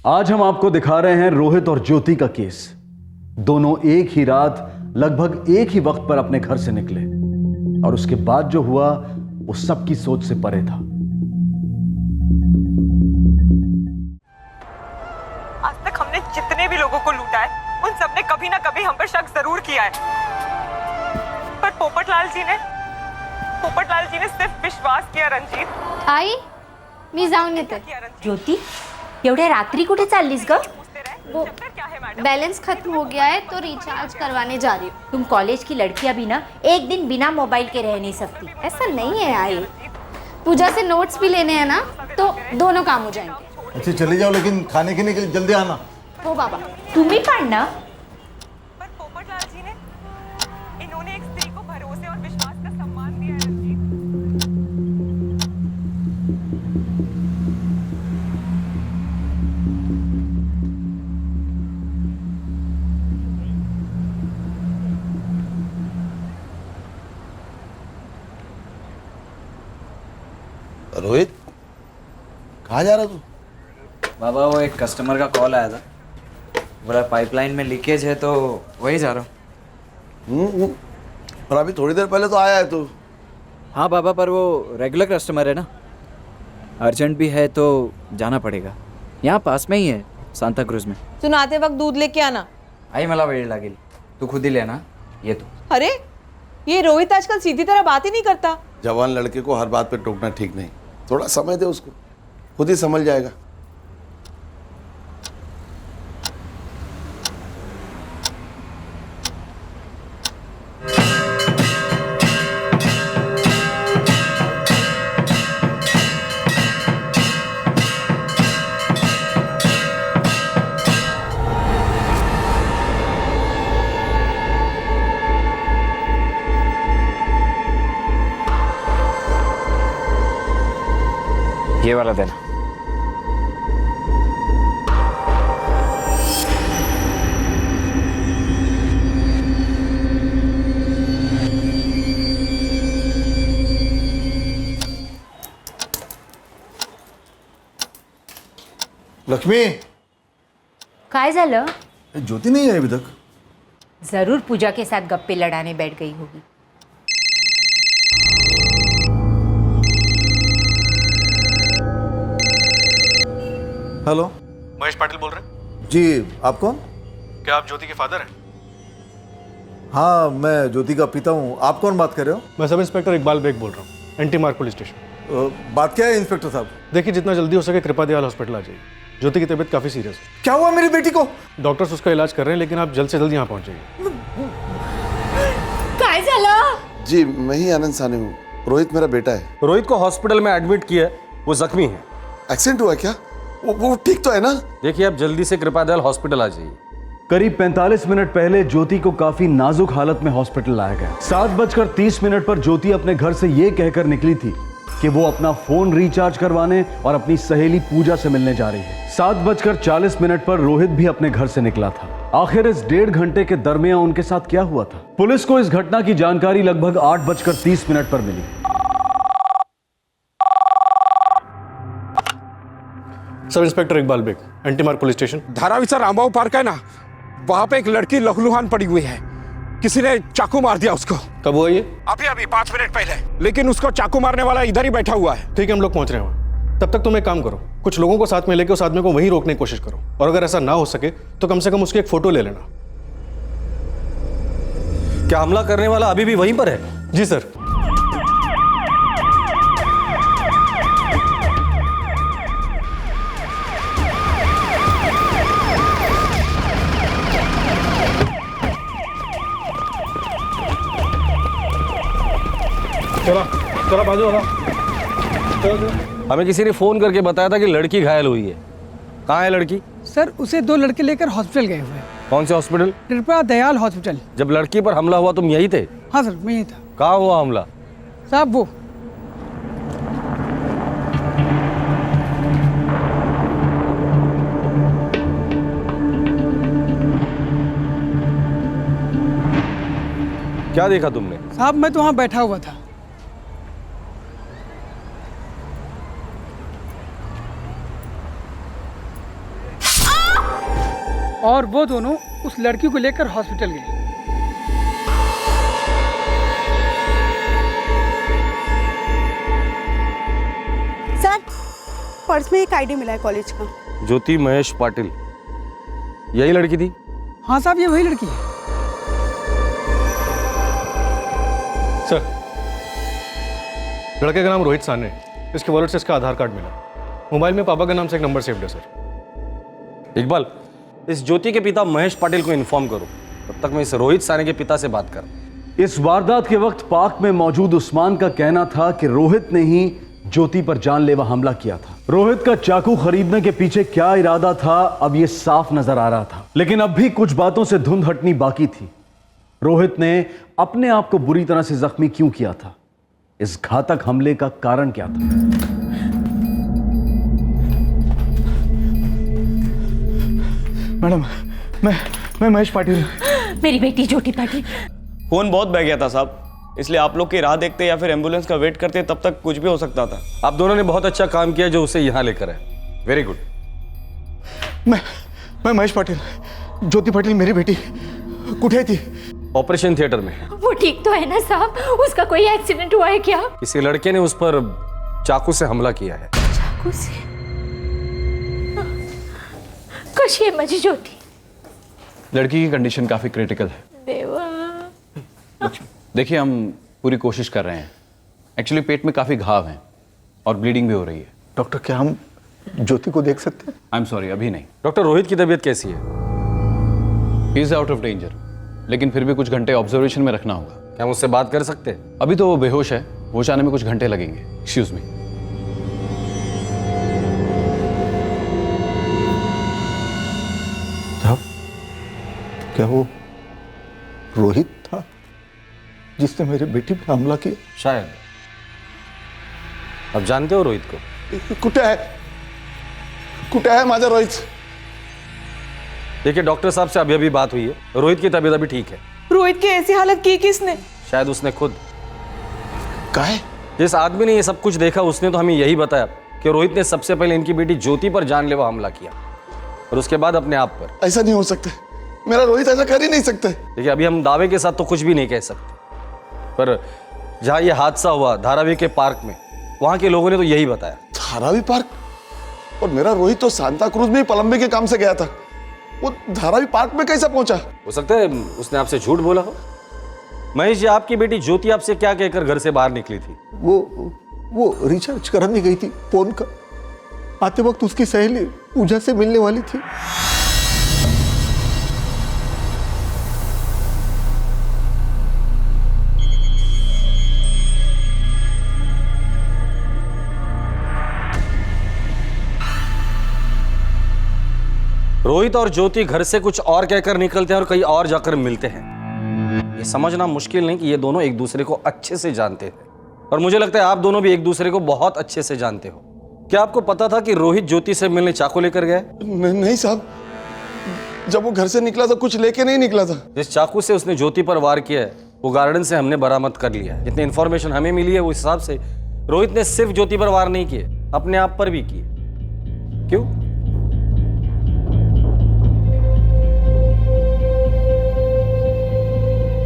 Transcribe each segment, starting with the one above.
आज हम आपको दिखा रहे हैं रोहित और ज्योति का केस। दोनों एक ही रात लगभग एक ही वक्त पर अपने घर से निकले और उसके बाद जो हुआ वो सबकी सोच से परे था। आज तक हमने जितने भी लोगों को लूटा है उन सबने कभी ना कभी हम पर शक जरूर किया है, पर पोपटलाल जी ने सिर्फ विश्वास किया। रंजीत आई मी जाऊन येते। ज्योती, एवढ्या रात्री कुठे चाललीस ग? वो बैलेंस खत्म हो गया है तो रिचार्ज करवाने जा रही हूँ। तुम कॉलेज की लड़कियां भी ना एक दिन बिना मोबाइल के रह नहीं सकती। ऐसा नहीं है आई, पूजा से नोट्स भी लेने हैं ना, तो दोनों काम हो जाएंगे। अच्छा चले जाओ, लेकिन खाने के लिए जल्दी आना। हो बाबा। तुम्ही पण ना। पर पोपटलाल जी ने इन्होंने एक स्त्री को भरोसे और विश्वास का सम्मान दिया है। रंजीत, रोहित, कहाँ जा रहा तू? बाबा वो एक कस्टमर का कॉल आया था, बोला पाइपलाइन में लीकेज है तो वही जा रहा हूँ। पर अभी थोड़ी देर पहले तो आया है तू। हाँ बाबा, पर वो रेगुलर कस्टमर है ना, अर्जेंट भी है तो जाना पड़ेगा। यहाँ पास में ही है, सांता क्रूज में। तू आते वक्त दूध लेके आना। आई मला वेळ लागेल, तू खुद ही लेना ये तो। अरे ये रोहित आजकल सीधी तरह बात ही नहीं करता। जवान लड़के को हर बात पे टोकना ठीक नहीं, थोड़ा समय दे उसको, खुद ही समझ जाएगा। ये वाला देना। लक्ष्मी, काय झालं? ज्योति नहीं है अभी तक। जरूर पूजा के साथ गप्पे लड़ाने बैठ गई होगी। हेलो, महेश पाटिल बोल रहे हैं? जी आप कौन? क्या आप ज्योति के फादर हैं? हाँ मैं ज्योति का पिता हूँ। आप कौन बात कर रहे हो? मैं सब इंस्पेक्टर इकबाल बेग बोल रहा हूँ, एंटी मार्क पुलिस स्टेशन। बात क्या है इंस्पेक्टर साहब? देखिए जितना जल्दी हो सके कृपा दयाल हॉस्पिटल आ जाइए। ज्योति की तबीयत काफ़ी सीरियस है। क्या हुआ मेरी बेटी को? डॉक्टर्स उसका इलाज कर रहे हैं, लेकिन आप जल्द से जल्द यहाँ पहुँच जाइए। काय झालं? जी मैं ही आनंद सानी हूँ। रोहित मेरा बेटा है। रोहित को हॉस्पिटल में एडमिट किया है, वो जख्मी है। एक्सीडेंट हुआ क्या? वो ठीक तो है ना? देखिए आप जल्दी से कृपादयाल हॉस्पिटल आ जाइए। करीब 45 मिनट पहले ज्योति को काफी नाजुक हालत में हॉस्पिटल लाया गया। 7:30 पर ज्योति अपने घर से ये कहकर निकली थी कि वो अपना फोन रिचार्ज करवाने और अपनी सहेली पूजा से मिलने जा रही है। 7:40 पर रोहित भी अपने घर से निकला था। आखिर इस 1.5 घंटे के दरमियान उनके साथ क्या हुआ था? पुलिस को इस घटना की जानकारी लगभग 8:30 पर मिली। सब इंस्पेक्टर इकबाल बेग, एंटी मार्क पुलिस स्टेशन। धारावीचा रामबाव पार्क है ना, वहां पे एक लड़की लहूलुहान पड़ी हुई है। किसी ने चाकू मार दिया उसको। कब हुआ ये? अभी 5 मिनट पहले। लेकिन उसको चाकू मारने वाला इधर ही बैठा हुआ है। ठीक है, हम लोग पहुंच रहे हैं वहाँ। तब तक तुम एक काम करो, कुछ लोगों को साथ में लेके उस आदमी को वहीं रोकने की कोशिश करो, और अगर ऐसा ना हो सके तो कम से कम उसकी एक फोटो ले लेना। क्या हमला करने वाला अभी भी वहीं पर है? जी सर। चला बाजू वाला। हमें किसी ने फोन करके बताया था कि लड़की घायल हुई है। कहाँ है लड़की? सर उसे 2 लड़के लेकर हॉस्पिटल गए हुए हैं। कौन से हॉस्पिटल? कृपा दयाल हॉस्पिटल। जब लड़की पर हमला हुआ तुम यही थे? हाँ सर मैं यही था। कहाँ हुआ हमला? साहब वो क्या देखा तुमने? साहब मैं तो वहाँ बैठा हुआ था। और वो दोनों उस लड़की को लेकर हॉस्पिटल गए। सर, पर्स में एक आईडी मिला है कॉलेज का। ज्योति महेश पाटिल, यही लड़की थी? हाँ साहब, ये वही लड़की है। सर, लड़के का नाम रोहित साने, इसके वॉलेट से इसका आधार कार्ड मिला। मोबाइल में पापा के नाम से एक नंबर सेव्ड है सर। इकबाल, इस ज्योति के पिता महेश पाटिल को इन्फॉर्म करो, तब तक मैं इस रोहित साने के पिता से बात कर। इस वारदात के वक्त पार्क में मौजूद उस्मान का कहना था कि रोहित ने ही ज्योति पर जानलेवा हमला किया था। रोहित का चाकू खरीदने के पीछे क्या इरादा था, अब यह साफ नजर आ रहा था। लेकिन अब भी कुछ बातों से धुंध हटनी बाकी थी। रोहित ने अपने आप को बुरी तरह से जख्मी क्यों किया था? इस घातक हमले का कारण क्या था? मैडम, मैं महेश पाटिल। मेरी बेटी ज्योति पाटिल। फोन बहुत बह गया था साहब, इसलिए आप लोग की राह देखते या फिर एम्बुलेंस का वेट करते, तब तक कुछ भी हो सकता था। आप दोनों ने बहुत अच्छा काम किया जो उसे यहाँ लेकर आए। Very good. मैं महेश पाटिल, ज्योति पाटिल मेरी बेटी कुठे थी? ऑपरेशन थिएटर में। वो ठीक तो है ना साहब? उसका कोई एक्सीडेंट हुआ है क्या? किसी लड़के ने उस पर चाकू से हमला किया है। चाकू से? कशी है माझी ज्योति? लड़की की कंडीशन काफी क्रिटिकल है। देवा। देखिए, हम पूरी कोशिश कर रहे हैं। एक्चुअली पेट में काफी घाव हैं और ब्लीडिंग भी हो रही है। डॉक्टर, क्या हम ज्योति को देख सकते हैं? आई एम सॉरी, अभी नहीं। डॉक्टर, रोहित की तबीयत कैसी है? He is out of danger, लेकिन फिर भी कुछ घंटे ऑब्जर्वेशन में रखना होगा। क्या हम उससे बात कर सकते हैं? अभी तो वो बेहोश है, होश आने में कुछ घंटे लगेंगे। Excuse me. साहब, क्या वो रोहित था जिसने मेरे बेटी पे हमला किया? शायद। आप जानते हो रोहित को? कुठे है माझा रोहित? देखिए, डॉक्टर साहब से अभी बात हुई है, रोहित की तबीयत अभी ठीक है। रोहित की ऐसी हालत की किसने? शायद उसने खुद। काहे? जिस आदमी ने ये सब कुछ देखा उसने तो हमें यही बताया कि रोहित ने सबसे पहले इनकी बेटी ज्योति पर जानलेवा हमला किया और उसके बाद अपने आप पर। ऐसा नहीं हो सकता, मेरा रोहित ऐसा कर ही नहीं सकता। देखिए, अभी हम दावे के साथ तो कुछ भी नहीं कह सकते, पर जहाँ ये हादसा हुआ धारावी के पार्क में, वहाँ के लोगों ने तो यही बताया। धारावी पार्क? और मेरा रोहित तो सांता क्रूज में ही प्लम्बिंग के काम से गया था, वो धारावी पार्क में कैसे पहुंचा? हो सकता है उसने आपसे झूठ बोला हो। महेश जी, आपकी बेटी ज्योति आपसे क्या कहकर घर से बाहर निकली थी? वो रिचार्ज कराने गई थी फोन का। आते वक्त उसकी सहेली पूजा से मिलने वाली थी। रोहित और ज्योति घर से कुछ और कहकर निकलते हैं और कहीं और जाकर मिलते हैं। ये समझना मुश्किल नहीं कि ये दोनों एक दूसरे को अच्छे से जानते थे, और मुझे लगता है आप दोनों भी एक दूसरे को बहुत अच्छे से जानते हो। क्या आपको पता था कि रोहित ज्योति से मिलने चाकू लेकर गया? नहीं साहब, जब वो घर से निकला तो कुछ लेके नहीं निकला था। जिस चाकू से उसने ज्योति पर वार किया है वो गार्डन से हमने बरामद कर लिया है। जितनी इंफॉर्मेशन हमें मिली है उस हिसाब से रोहित ने सिर्फ ज्योति पर वार नहीं किए, अपने आप पर भी किए। क्यों?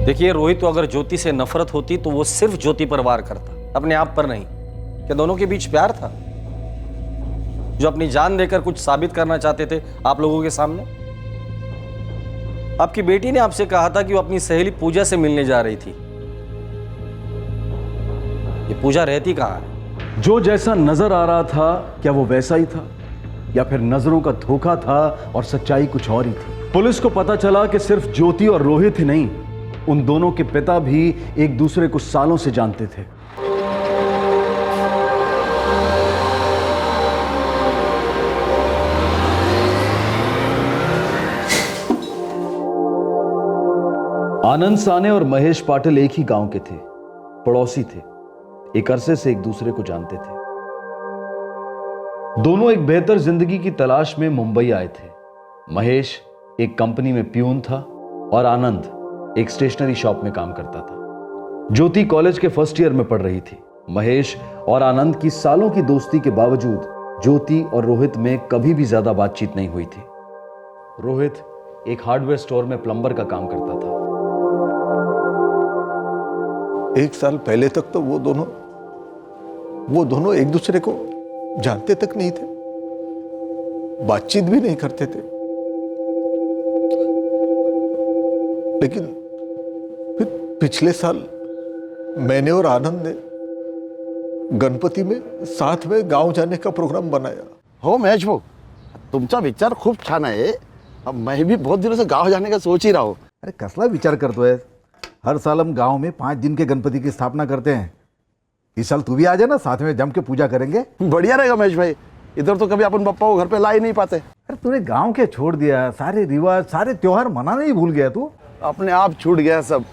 देखिए, रोहित को अगर ज्योति से नफरत होती तो वो सिर्फ ज्योति पर वार करता, अपने आप पर नहीं। क्या दोनों के बीच प्यार था जो अपनी जान देकर कुछ साबित करना चाहते थे आप लोगों के सामने? आपकी बेटी ने आपसे कहा था कि वो अपनी सहेली पूजा से मिलने जा रही थी। ये पूजा रहती कहाँ है? जो जैसा नजर आ रहा था, क्या वो वैसा ही था या फिर नजरों का धोखा था और सच्चाई कुछ और ही थी? पुलिस को पता चला कि सिर्फ ज्योति और रोहित ही नहीं, उन दोनों के पिता भी एक दूसरे को सालों से जानते थे। आनंद साने और महेश पाटिल एक ही गांव के थे, पड़ोसी थे, एक अरसे से एक दूसरे को जानते थे। दोनों एक बेहतर जिंदगी की तलाश में मुंबई आए थे। महेश एक कंपनी में प्यून था और आनंद एक स्टेशनरी शॉप में काम करता था। ज्योति कॉलेज के फर्स्ट ईयर में पढ़ रही थी। महेश और आनंद की सालों की दोस्ती के बावजूद ज्योति और रोहित में कभी भी ज्यादा बातचीत नहीं हुई थी। रोहित एक हार्डवेयर स्टोर में प्लम्बर का काम करता था। 1 साल पहले तक तो वो दोनों एक दूसरे को जानते तक नहीं थे, बातचीत भी नहीं करते थे। लेकिन फिर पिछले साल मैंने और आनंद ने गणपति में साथ में गांव जाने का प्रोग्राम बनाया। हो महेश भाऊ, तुमचा विचार खूप छान आहे। अब मैं भी बहुत दिनों से गांव जाने का सोच ही रहा हूँ। अरे कसला विचार करतोय? हर साल हम गांव में 5 दिन के गणपति की स्थापना करते हैं। इस साल तू भी आ जाना, साथ में जम के पूजा करेंगे। बढ़िया रहेगा महेश भाई, इधर तो कभी अपन पप्पा को घर पे ला ही नहीं पाते। अरे तूने गांव के छोड़ दिया, सारे रिवाज सारे त्योहार मनाना ही भूल गया तू। अपने आप छूट गया सब।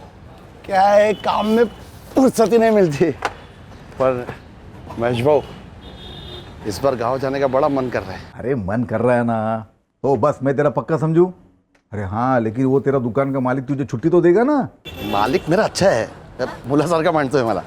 क्या है, काम में फुर्सत ही नहीं मिलती। पर महेश भाऊ, इस बार गांव जाने का बड़ा मन कर रहा है। अरे मन कर रहा है ना, तो बस मैं तेरा पक्का समझू? अरे हाँ, लेकिन वो तेरा दुकान का मालिक तुझे छुट्टी तो देगा ना? मालिक मेरा अच्छा है, मुलासारखा मानतोय मला।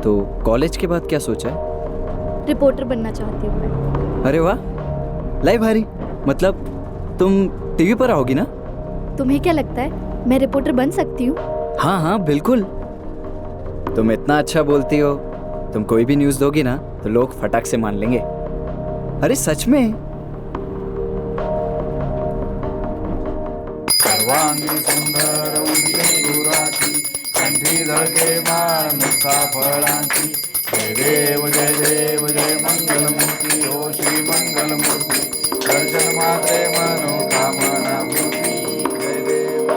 तो कॉलेज के बाद क्या सोचा है? रिपोर्टर बनना चाहती हूँ मैं। अरे वाह, लाइव भारी। मतलब तुम टीवी पर आओगी ना? तुम्हें क्या लगता है मैं रिपोर्टर बन सकती हूँ? हाँ हाँ बिल्कुल। तुम इतना अच्छा बोलती हो, तुम कोई भी न्यूज़ दोगी ना तो लोग फटाक से मान लेंगे। अरे सच में। जय देव जय मंगल मूर्ति हो श्री मंगल मूर्ति, दर्शन मात्रे मनोकामना पूर्ति। जय देव।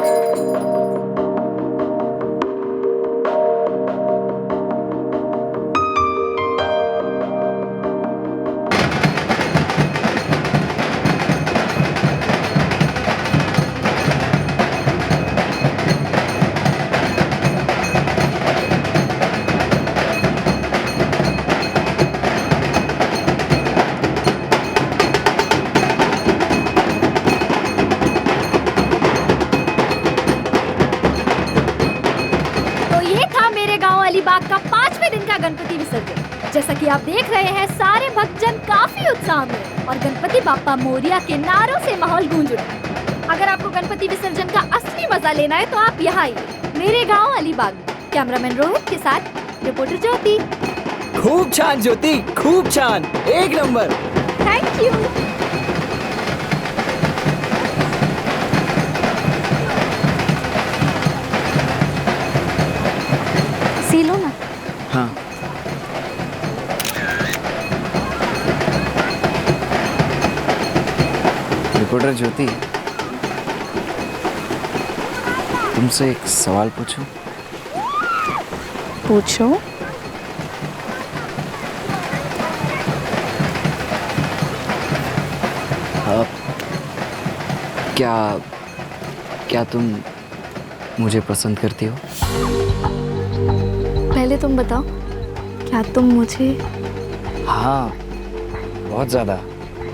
अलीबाग का 5वें दिन का गणपति विसर्जन। जैसा कि आप देख रहे हैं, सारे भक्तजन काफी उत्साह में और गणपति बाप्पा मोरिया के नारों से माहौल गूंज उठा। अगर आपको गणपति विसर्जन का असली मजा लेना है तो आप यहाँ आइए, मेरे गांव अलीबाग। कैमरामैन रोहित के साथ रिपोर्टर ज्योति। खूब छान ज्योति, खूब छान, 1 नंबर। Thank you. सी लो ना। हाँ। रिपोर्टर ज्योति, तुमसे एक सवाल पूछूं? पूछो। क्या तुम मुझे पसंद करती हो? पहले तुम बताओ, क्या तुम मुझे? हाँ, बहुत ज़्यादा।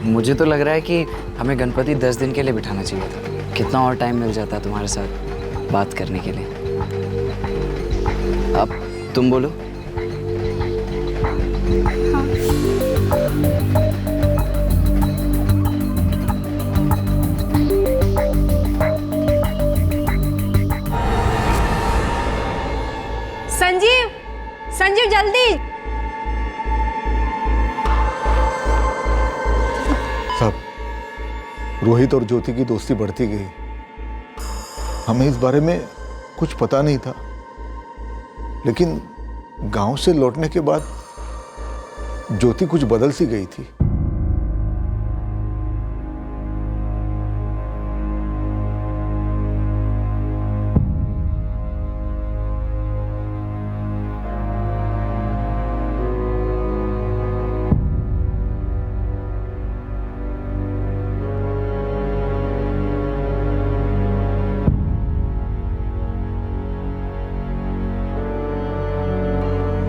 मुझे तो लग रहा है कि हमें गणपति 10 दिन के लिए बिठाना चाहिए था। कितना और टाइम मिल जाता तुम्हारे साथ बात करने के लिए। अब तुम बोलो। हाँ। संजीव, संजीव जल्दी। सब रोहित और ज्योति की दोस्ती बढ़ती गई। हमें इस बारे में कुछ पता नहीं था, लेकिन गांव से लौटने के बाद ज्योति कुछ बदल सी गई थी।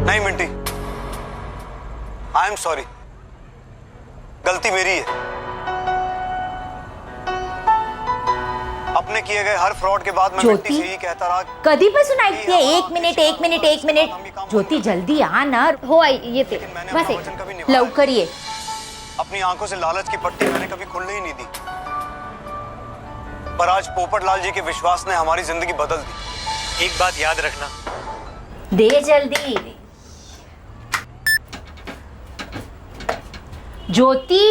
नहीं मिंटी, आई एम सॉरी, गलती मेरी है। अपने किए गए हर फ्रॉड के बाद मैं ज्योति? मिट्टी से ही कहता रहा कधीपासून ऐकते एक मिनिट ज्योति जल्दी आ ना हो आई ये ते बस एक कभी निभाया लवकर ये अपनी आंखों से लालच की पट्टी मैंने कभी खुलने ही नहीं दी, पर आज पोपटलाल जी के विश्वास ने हमारी जिंदगी बदल दी। एक बात याद रखना, दे जल्दी। ज्योति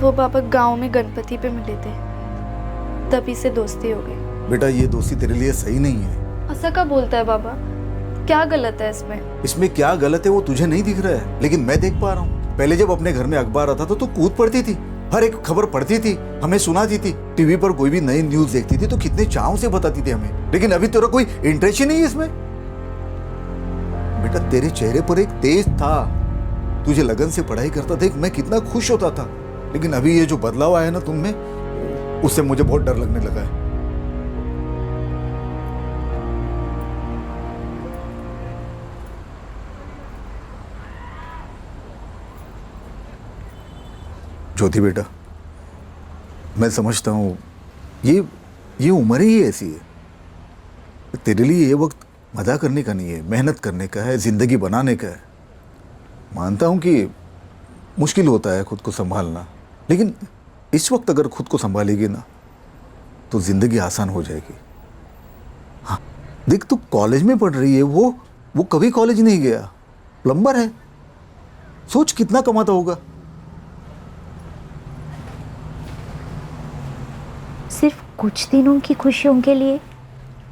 वो पापा गांव में गणपति पे मिले थे, तभी से दोस्ती हो गई। बेटा ये दोस्ती तेरे लिए सही नहीं है। ऐसा क्या बोलता है बाबा, क्या गलत है इसमें? इसमें क्या गलत है वो तुझे नहीं दिख रहा है, लेकिन मैं देख पा रहा हूँ। पहले जब अपने घर में अखबार आता था तो कूद पड़ती थी, हर एक खबर पढ़ती थी, हमें सुनाती थी। टीवी पर कोई भी नई न्यूज देखती थी तो कितने चाव से बताती थी हमें, लेकिन अभी तेरा कोई इंटरेस्ट ही नहीं है इसमें। बेटा तेरे चेहरे पर एक तेज था, तुझे लगन से पढ़ाई करता देख मैं कितना खुश होता था, लेकिन अभी ये जो बदलाव आया ना तुम में, उससे मुझे बहुत डर लगने लगा है। ज्योति बेटा, मैं समझता हूं ये उम्र ही ऐसी है। तेरे लिए ये वक्त मजा करने का नहीं है, मेहनत करने का है, जिंदगी बनाने का है। मानता हूं कि मुश्किल होता है खुद को संभालना, लेकिन इस वक्त अगर खुद को संभालेगी ना तो जिंदगी आसान हो जाएगी। हाँ देख, तू कॉलेज में पढ़ रही है, वो कभी कॉलेज नहीं गया, प्लम्बर है। सोच कितना कमाता होगा। सिर्फ कुछ दिनों की खुशियों के लिए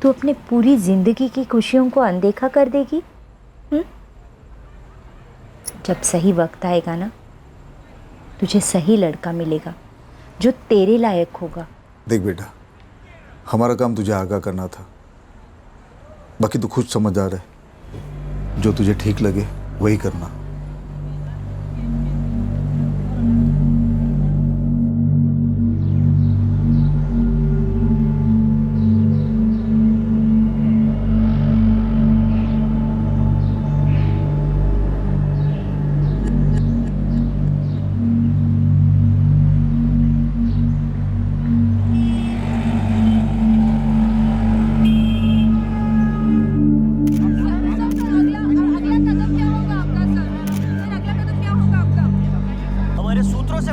तू अपने पूरी जिंदगी की खुशियों को अनदेखा कर देगी? जब सही वक्त आएगा ना, तुझे सही लड़का मिलेगा जो तेरे लायक होगा। देख बेटा, हमारा काम तुझे आगाह करना था, बाकी तू खुद समझदार है। जो तुझे ठीक लगे वही करना।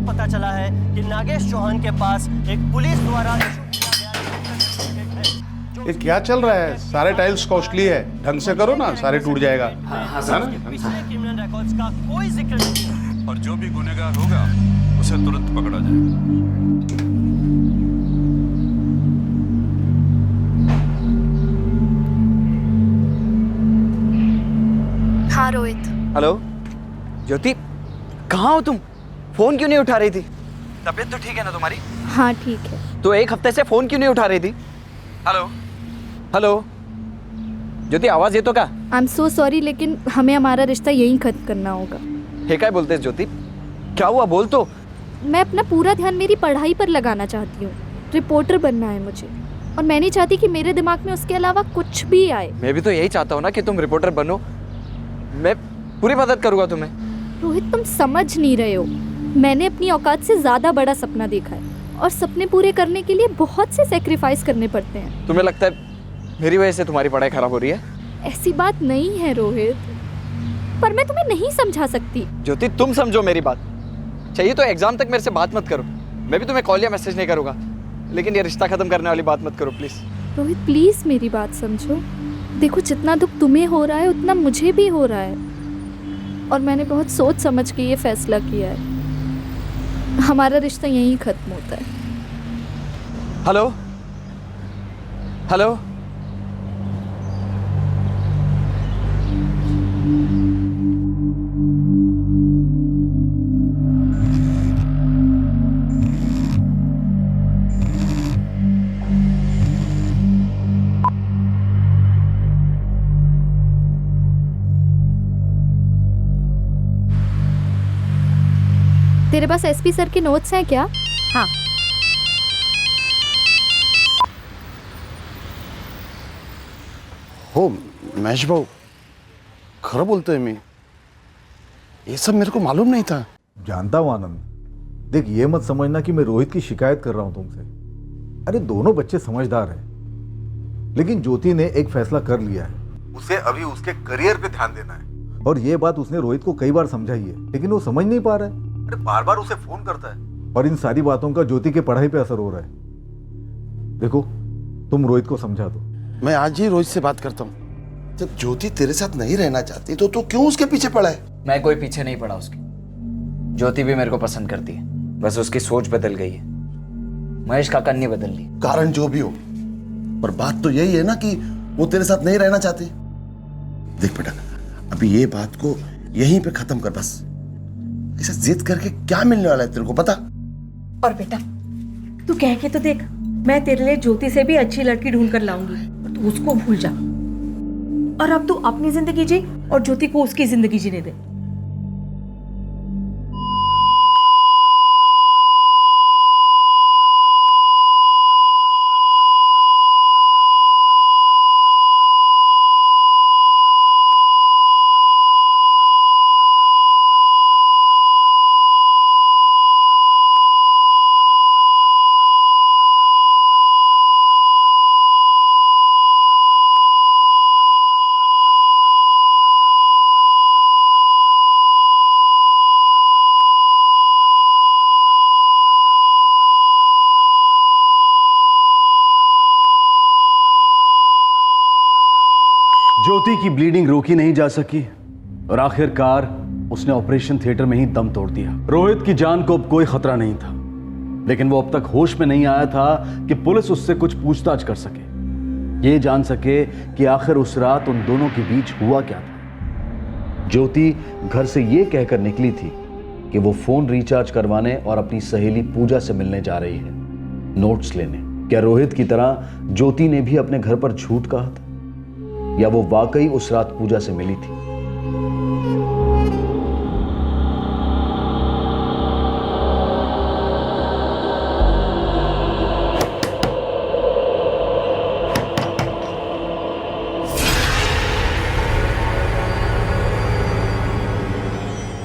पता चला है कि नागेश चौहान के पास एक पुलिस द्वारा ये क्या चल रहा है? सारे टाइल्स कॉस्टली है, ढंग से करो ना, सारे टूट जाएगा। क्रिमिनल रिकॉर्ड्स का कोई जिक्र नहीं है और जो भी गुनहगार होगा उसे तुरंत पकड़ा जाए। हाँ रोहित। हेलो ज्योति, कहाँ हो तुम? फोन क्यों नहीं उठा रही थी? तबीयत तो ठीक है ना तुम्हारी? हाँ ठीक है। तो एक हफ्ते से फोन क्यों नहीं उठा रही थी? हेलो हेलो ज्योति, आवाज ये तो क्या? आई एम सो सॉरी, लेकिन हमें हमारा रिश्ता यहीं खत्म करना होगा। हे क्या बोलते ज्योति, क्या हुआ बोल तो। मैं अपना पूरा ध्यान मेरी पढ़ाई पर लगाना चाहती हूँ। रिपोर्टर बनना है मुझे, और मैं नहीं चाहती कि मेरे दिमाग में उसके अलावा कुछ भी आए। मैं भी तो यही चाहता हूँ ना कि तुम रिपोर्टर बनो। मैं पूरी मदद करूँगा तुम्हें। रोहित तुम समझ नहीं रहे हो, मैंने अपनी औकात से ज़्यादा बड़ा सपना देखा है, और सपने पूरे करने के लिए बहुत से सेक्रीफाइस करने पड़ते हैं। तुम्हें लगता है मेरी वजह से तुम्हारी पढ़ाई खराब हो रही है? ऐसी बात नहीं है रोहित, पर मैं तुम्हें नहीं समझा सकती। ज्योति तुम समझो मेरी बात। चाहिए तो एग्जाम तक मेरे से बात मत करो, मैं भी तुम्हें कॉल या मैसेज नहीं करूँगा, लेकिन ये रिश्ता खत्म करने वाली बात मत करो प्लीज़। रोहित प्लीज़ मेरी बात समझो। देखो जितना दुख तुम्हें हो रहा है उतना मुझे भी हो रहा है, और मैंने बहुत सोच समझ के ये फैसला किया है। हमारा रिश्ता यहीं खत्म होता है। हेलो हेलो तेरे पास एसपी सर के नोट्स हैं क्या? हाँ। हो महेश भाऊ, खरा बोलतोय मी, ये सब मेरे को मालूम नहीं था। जानता हूं आनंद, देख ये मत समझना कि मैं रोहित की शिकायत कर रहा हूं तुमसे। अरे दोनों बच्चे समझदार हैं, लेकिन ज्योति ने एक फैसला कर लिया है, उसे अभी उसके करियर पे ध्यान देना है। और ये बात उसने रोहित को कई बार समझाई है, लेकिन वो समझ नहीं पा रहा है। अरे बार बार उसे फोन करता है, और इन सारी बातों का ज्योति के पढ़ाई पे असर हो रहा है। देखो तुम रोहित को समझा दो। मैं आज ही रोहित से बात करता हूँ। जब ज्योति तेरे साथ नहीं रहना चाहती तो तू क्यों उसके पीछे पड़ा है? मैं कोई पीछे नहीं पड़ा उसकी। ज्योति भी मेरे को पसंद करती है, बस उसकी सोच बदल गई है। महेश काका ने बदल ली। कारण जो भी हो, पर बात तो यही है ना कि वो तेरे साथ नहीं रहना चाहती। देख बेटा, अभी ये बात को यहीं पे खत्म कर बस। ऐसा जिद करके क्या मिलने वाला है तेरे को पता? और बेटा तू कह के तो देख, मैं तेरे लिए ज्योति से भी अच्छी लड़की ढूंढ कर लाऊंगी, और तू उसको भूल जा। और अब तू अपनी जिंदगी जी और ज्योति को उसकी जिंदगी जीने दे। ज्योति की ब्लीडिंग रोकी नहीं जा सकी और आखिरकार उसने ऑपरेशन थिएटर में ही दम तोड़ दिया। रोहित की जान को अब कोई खतरा नहीं था, लेकिन वो अब तक होश में नहीं आया था कि पुलिस उससे कुछ पूछताछ कर सके, ये जान सके कि आखिर उस रात उन दोनों के बीच हुआ क्या था। ज्योति घर से ये कहकर निकली थी कि वो फोन रिचार्ज करवाने और अपनी सहेली पूजा से मिलने जा रही है, नोट्स लेने। क्या रोहित की तरह ज्योति ने भी अपने घर पर झूठ कहा था, या वो वाकई उस रात पूजा से मिली थी?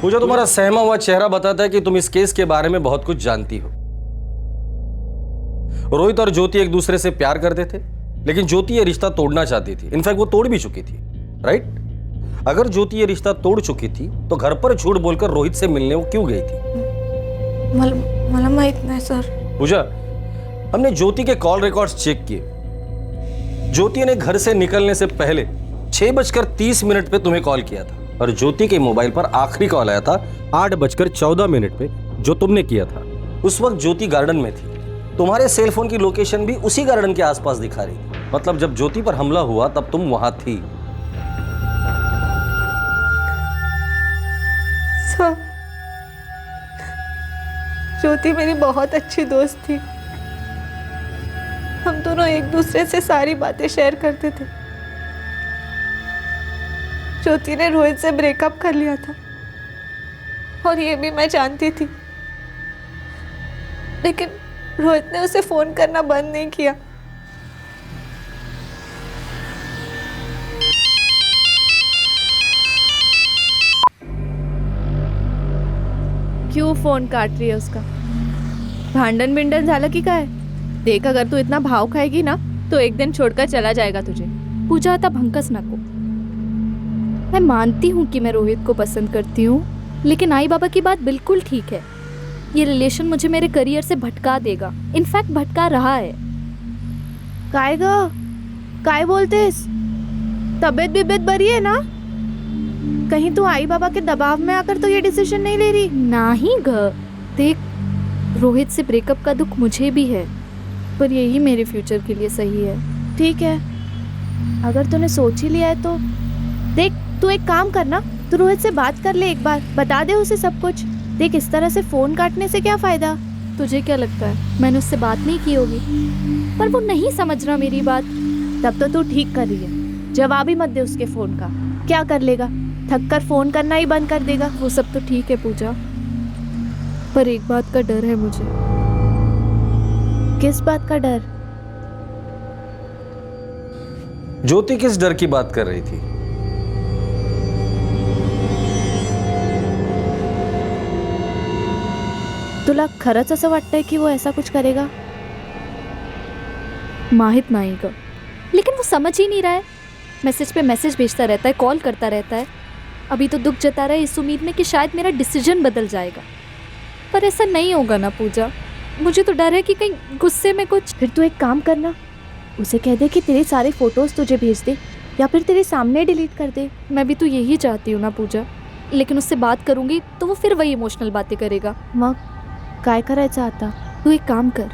पूजा, तुम्हारा सहमा हुआ चेहरा बताता है कि तुम इस केस के बारे में बहुत कुछ जानती हो। रोहित और ज्योति एक दूसरे से प्यार करते थे, लेकिन ज्योति ये रिश्ता तोड़ना चाहती थी। इनफैक्ट वो तोड़ भी चुकी थी, राइट? अगर ज्योति ये रिश्ता तोड़ चुकी थी तो घर पर झूठ बोलकर रोहित से मिलने वो क्यों गई थी? मला माहित नाही सर। पूजा, हमने ज्योति के कॉल रिकॉर्ड्स चेक किए। ज्योति ने घर से निकलने से पहले 6:30 पे तुम्हें कॉल किया था, और ज्योति के मोबाइल पर आखिरी कॉल आया था 8:14 पे, जो तुमने किया था। उस वक्त ज्योति गार्डन में थी। तुम्हारे सेल फोन की लोकेशन भी उसी गार्डन के आसपास दिखा रही थी। मतलब जब ज्योति पर हमला हुआ तब तुम वहां थी। सर, ज्योति मेरी बहुत अच्छी दोस्त थी। हम दोनों एक दूसरे से सारी बातें शेयर करते थे। ज्योति ने रोहित से ब्रेकअप कर लिया था, और ये भी मैं जानती थी, लेकिन रोहित ने उसे फोन करना बंद नहीं किया। क्यों फोन काट रही है उसका? भांडन बिंडन झालं की काय? देख, अगर तू इतना भाव खाएगी ना तो एक दिन छोड़कर चला जाएगा तुझे। पूजा, आता भंकस नको। मैं मानती हूँ कि मैं रोहित को पसंद करती हूँ, लेकिन आई बाबा की बात बिल्कुल ठीक है। ये रिलेशन मुझे मेरे करियर से भटका देगा, इनफैक्ट भटका रहा है। काय ग, काय बोलतेस? तबीयत बिबीयत बरी है ना? कहीं तू आई बाबा के दबाव में आकर तो ये डिसीजन नहीं ले रही? नहीं ग, देख, रोहित से ब्रेकअप का दुख मुझे भी है, पर यही मेरे फ्यूचर के लिए सही है। ठीक है, अगर तूने सोच ही लिया है तो देख, तू एक काम करना, तू रोहित से बात कर ले, एक बार बता दे उसे सब कुछ। देख, इस तरह से फोन काटने से क्या फायदा? तुझे क्या लगता है मैंने उससे बात नहीं की होगी? पर वो नहीं समझ रहा मेरी बात। तब तो तू ठीक कर रही है। जवाब ही मत दे उसके फोन का, क्या कर लेगा? थक कर फोन करना ही बंद कर देगा। वो सब तो ठीक है पूजा, पर एक बात का डर है मुझे। किस बात का डर? ज्योति किस डर की बात कर रही थी? तुला खरंच असं वाटतंय की वो ऐसा कुछ करेगा? माहित नाही ग, लेकिन वो समझ ही नहीं रहा है। मैसेज पे मैसेज भेजता रहता है, कॉल करता रहता है। अभी तो दुख जता रहा है इस उम्मीद में कि शायद मेरा डिसीजन बदल जाएगा, पर ऐसा नहीं होगा ना पूजा। मुझे तो डर है कि कहीं गुस्से में कुछ। फिर तू एक काम करना, उसे कह दे कि तेरे सारे फोटोज तुझे भेज दे या फिर तेरे सामने डिलीट कर दे। मैं भी तो यही चाहती हूँ ना पूजा, लेकिन उससे बात करूँगी तो वो फिर वही इमोशनल बातें करेगा। मग काय करायचं आता? तू एक काम कर,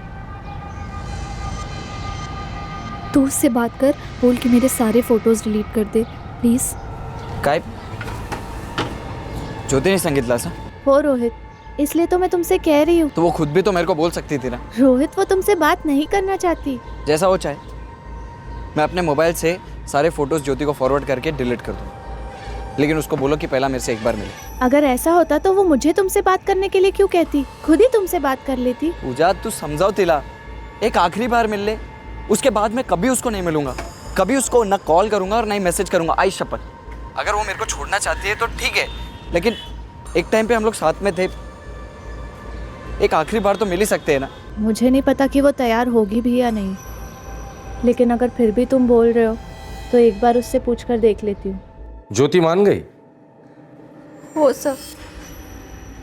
तू उससे बात कर, बोल कि मेरे सारे फोटोज डिलीट कर दे प्लीज। काय ज्योतिने सांगितलं असं? हो रोहित, इसलिए तो मैं तुमसे कह रही हूँ। तो वो खुद भी तो मेरे को बोल सकती थी ना। रोहित, वो तुमसे बात नहीं करना चाहती। जैसा वो चाहे। मैं अपने मोबाइल से सारे फोटोज ज्योति को फॉरवर्ड करके डिलीट कर दूँ, लेकिन उसको बोलो कि पहला मेरे से एक बार मिले। अगर ऐसा होता तो वो मुझे तुमसे बात करने के लिए क्यों कहती? खुद ही तुमसे बात कर लेती। पूजा, तू समझाओ तिला, एक आखिरी बार मिल ले, उसके बाद मैं कभी उसको नहीं मिलूंगा, कभी उसको ना कॉल करूंगा और ना ही मैसेज करूंगा। आई शपथ। अगर वो मेरे को छोड़ना चाहती है तो ठीक है, लेकिन एक टाइम पे हम लोग साथ में थे, एक आखिरी बार तो मिल ही सकते हैं ना। मुझे नहीं पता कि वो तैयार होगी भी या नहीं, लेकिन अगर फिर भी तुम बोल रहे हो तो एक बार उससे पूछ कर देख लेती हूँ। ज्योति मान गई? हो सब,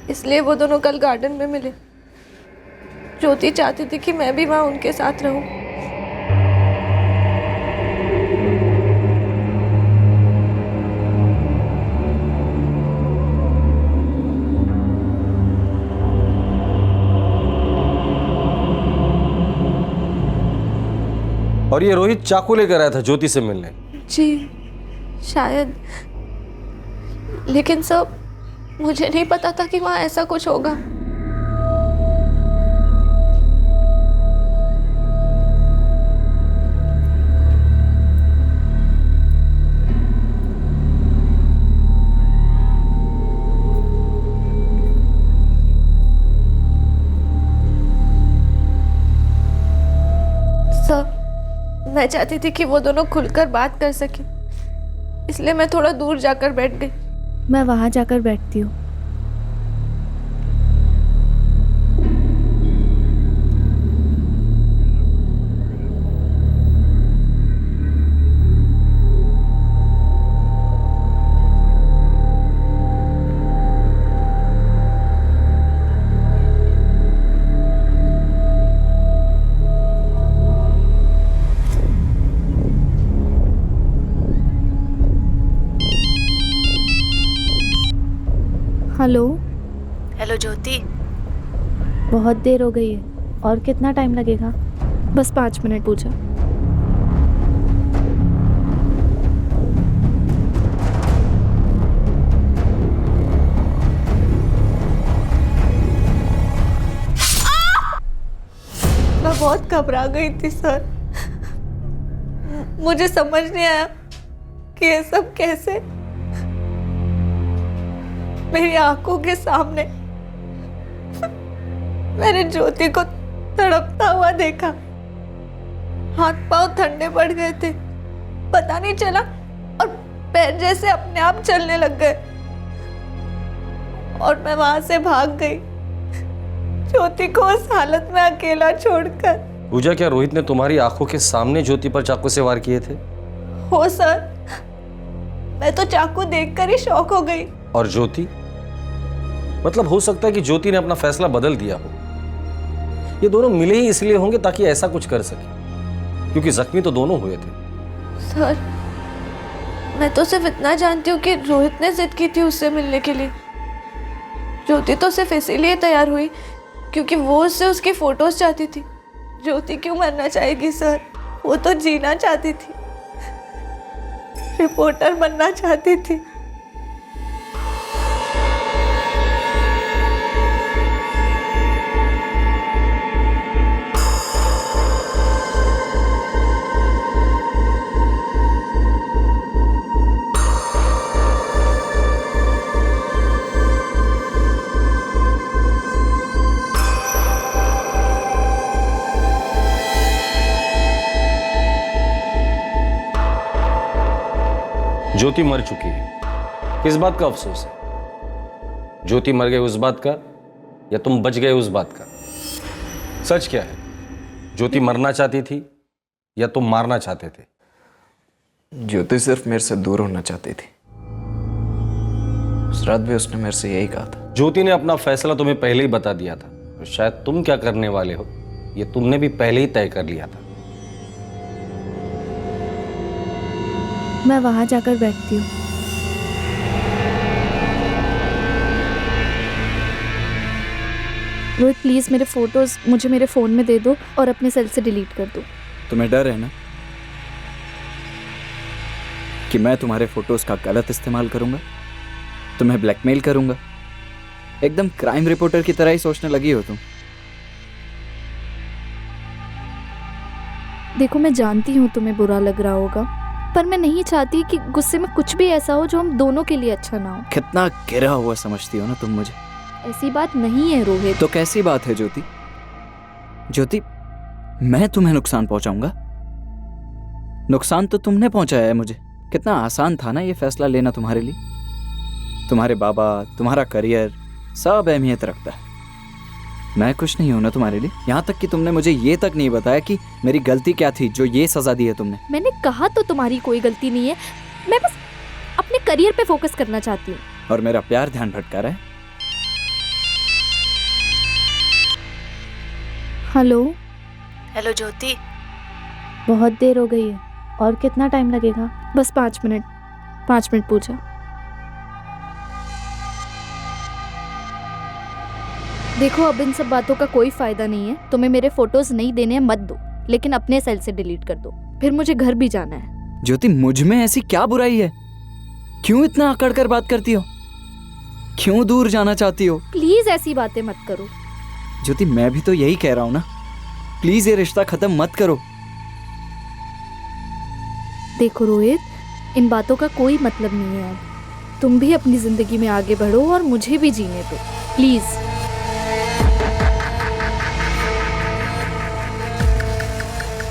इसलिए वो दोनों कल गार्डन में मिले। ज्योति चाहती थी कि मैं भी वहाँ उनके साथ रहूं। और ये रोहित चाकू लेकर आया था ज्योति से मिलने? जी शायद, लेकिन सब मुझे नहीं पता था कि वहाँ ऐसा कुछ होगा। सब मैं चाहती थी कि वो दोनों खुलकर बात कर सके, इसलिए मैं थोड़ा दूर जाकर बैठ गई। मैं वहां जाकर बैठती हूँ। हेलो। हेलो ज्योति, बहुत देर हो गई है, और कितना टाइम लगेगा? बस 5 मिनट पूजा। मैं बहुत घबरा गई थी सर, मुझे समझ नहीं आया कि ये सब कैसे मेरी आंखों के सामने। मैंने ज्योति को तड़पता हुआ देखा, हाथ पांव ठंडे पड़ गए थे, पता नहीं चला, और पैर जैसे अपने आप चलने लग गए, और मैं वहां से भाग गई, ज्योति को उस हालत में अकेला छोड़कर। पूजा, क्या रोहित ने तुम्हारी आंखों के सामने ज्योति पर चाकू से वार किए थे? हो सर, मैं तो चाकू देखकर ही शॉक हो गई। और ज्योति? मतलब हो सकता है कि ज्योति ने अपना फैसला बदल दिया हो। ये दोनों मिले ही इसलिए होंगे ताकि ऐसा कुछ कर सके, क्योंकि जख्मी तो दोनों हुए थे। सर, मैं तो सिर्फ इतना जानती हूँ कि रोहित ने जिद की थी उससे मिलने के लिए। ज्योति तो सिर्फ इसीलिए तैयार हुई क्योंकि वो उससे उसकी फोटोज चाहती थी। ज्योति क्यों मरना चाहेगी सर? वो तो जीना चाहती थी, रिपोर्टर बनना चाहती थी। ज्योति मर चुकी है, किस बात का अफसोस है? ज्योति मर गई उस बात का, या तुम बच गए उस बात का? सच क्या है? ज्योति मरना चाहती थी या तुम मारना चाहते थे? ज्योति सिर्फ मेरे से दूर होना चाहती थी। उस रात भी उसने मेरे से यही कहा था। ज्योति ने अपना फैसला तुम्हें पहले ही बता दिया था, तो शायद तुम क्या करने वाले हो ये तुमने भी पहले ही तय कर लिया था। मैं वहां जाकर बैठती हूँ। रोहित प्लीज मेरे फोटोज मुझे मेरे फोन में दे दो और अपने सेल से डिलीट कर दो। तुम्हें डर है ना कि मैं तुम्हारे फोटोज का गलत इस्तेमाल करूंगा, तुम्हें ब्लैकमेल करूंगा? एकदम क्राइम रिपोर्टर की तरह ही सोचने लगी हो तुम। देखो मैं जानती हूँ तुम्हें बुरा लग रहा होगा, पर मैं नहीं चाहती कि गुस्से में कुछ भी ऐसा हो जो हम दोनों के लिए अच्छा ना हो। कितना गिरा हुआ समझती हो ना तुम मुझे। ऐसी बात नहीं है रोहित। तो कैसी बात है ज्योति? ज्योति, मैं तुम्हें नुकसान पहुंचाऊंगा? नुकसान तो तुमने पहुंचाया है मुझे। कितना आसान था ना ये फैसला लेना तुम्हारे लिए। तुम्हारे बाबा, तुम्हारा करियर सब अहमियत रखता है। मैं कुछ नहीं हूं ना तुम्हारे लिए। यहाँ तक कि तुमने मुझे ये तक नहीं बताया कि मेरी गलती क्या थी जो ये सजा दी है तुमने। मैंने कहा तो तुम्हारी कोई गलती नहीं है, मैं बस अपने करियर पे फोकस करना चाहती हूँ। और मेरा प्यार ध्यान भटका रहा है। हेलो। हेलो ज्योति। बहुत देर हो गई है। और कितना टाइम लगेगा? बस 5 मिनट। 5 मिनट पूछा। देखो अब इन सब बातों का कोई फायदा नहीं है। तुम्हें मेरे फोटोज नहीं देने मत दो, लेकिन अपने सेल से डिलीट कर दो। फिर मुझे घर भी जाना है। ज्योति, मुझ में ऐसी क्या बुराई है? क्यों इतना अकड़ कर बात करती हो? क्यों दूर जाना चाहती हो? प्लीज ऐसी बातें मत करो। ज्योति, मैं भी तो यही कह रहा हूं ना, प्लीज ये रिश्ता खत्म मत करो। देखो रोहित, इन बातों का कोई मतलब नहीं है। तुम भी अपनी जिंदगी में आगे बढ़ो और मुझे भी जीने दो प्लीज।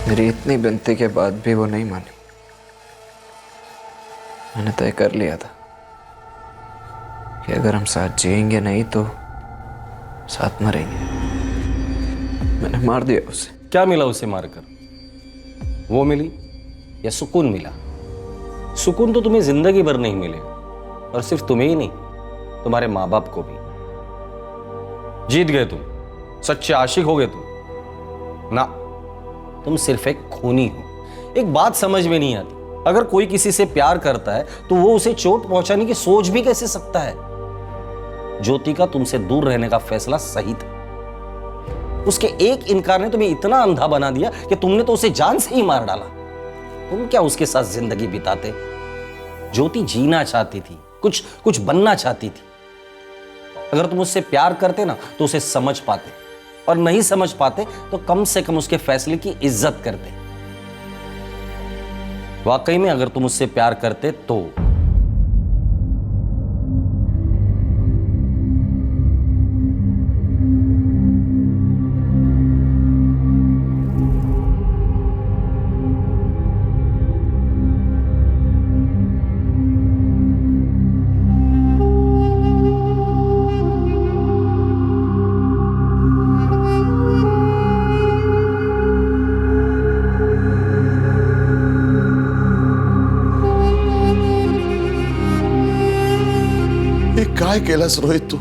मेरी इतनी विनती के बाद भी वो नहीं मानी। मैंने तय कर लिया था कि अगर हम साथ जिएंगे नहीं तो साथ मरेंगे। मैंने मार दिया उसे। क्या मिला उसे मारकर? वो मिली या सुकून मिला? सुकून तो तुम्हें जिंदगी भर नहीं मिलेगा, और सिर्फ तुम्हें ही नहीं, तुम्हारे माँ बाप को भी। जीत गए तुम, सच्चे आशिक हो गए तुम ना, तुम सिर्फ एक खूनी हो। एक बात समझ में नहीं आती, अगर कोई किसी से प्यार करता है तो वो उसे चोट पहुंचाने की सोच भी कैसे सकता है? ज्योति का तुमसे दूर रहने का फैसला सही था। उसके एक इनकार ने तुम्हें इतना अंधा बना दिया कि तुमने तो उसे जान से ही मार डाला। तुम क्या उसके साथ जिंदगी बिताते? ज्योति जीना चाहती थी, कुछ बनना चाहती थी। अगर तुम उससे प्यार करते ना तो उसे समझ पाते, और नहीं समझ पाते तो कम से कम उसके फैसले की इज्जत करते। वाकई में अगर तुम उससे प्यार करते तो काय केलास रोहित तू?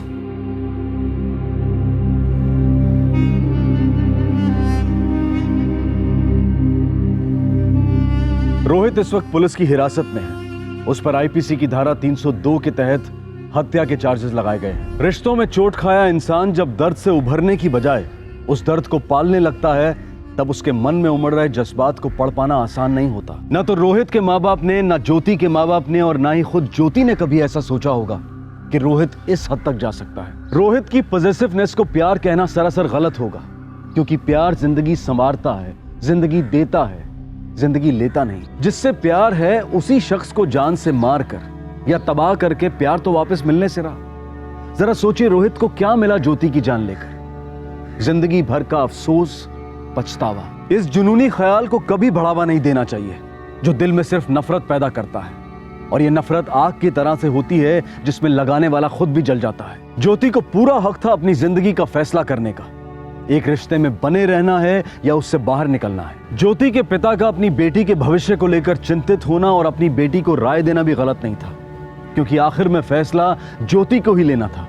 रोहित इस वक्त पुलिस की हिरासत में है। उस पर आईपीसी की धारा 302 के तहत हत्या के चार्जेस लगाए गए हैं। रिश्तों में चोट खाया इंसान जब दर्द से उभरने की बजाय उस दर्द को पालने लगता है, तब उसके मन में उमड़ रहे जज्बात को पढ़ पाना आसान नहीं होता। न तो रोहित के माँ बाप ने, न ज्योति के माँ बाप ने, और ना ही खुद ज्योति ने कभी ऐसा सोचा होगा कि रोहित इस हद तक जा सकता है। रोहित की पॉजिटिवनेस को प्यार कहना सरासर गलत होगा, क्योंकि प्यार जिंदगी संवारता है, जिंदगी देता है, जिंदगी लेता नहीं। जिससे प्यार है उसी शख्स को जान से मार कर या तबाह करके प्यार तो वापस मिलने से रहा। जरा सोचिए रोहित को क्या मिला ज्योति की जान लेकर? जिंदगी भर का अफसोस, पछतावा। इस जुनूनी ख्याल को कभी बढ़ावा नहीं देना चाहिए जो दिल में सिर्फ नफरत पैदा करता है। और ये नफरत आग की तरह से होती है जिसमें लगाने वाला खुद भी जल जाता है। ज्योति को पूरा हक था अपनी जिंदगी का फैसला करने का, एक रिश्ते में बने रहना है या उससे बाहर निकलना है। ज्योति के पिता का अपनी बेटी के भविष्य को लेकर चिंतित होना और अपनी बेटी को राय देना भी गलत नहीं था, क्योंकि आखिर में फैसला ज्योति को ही लेना था।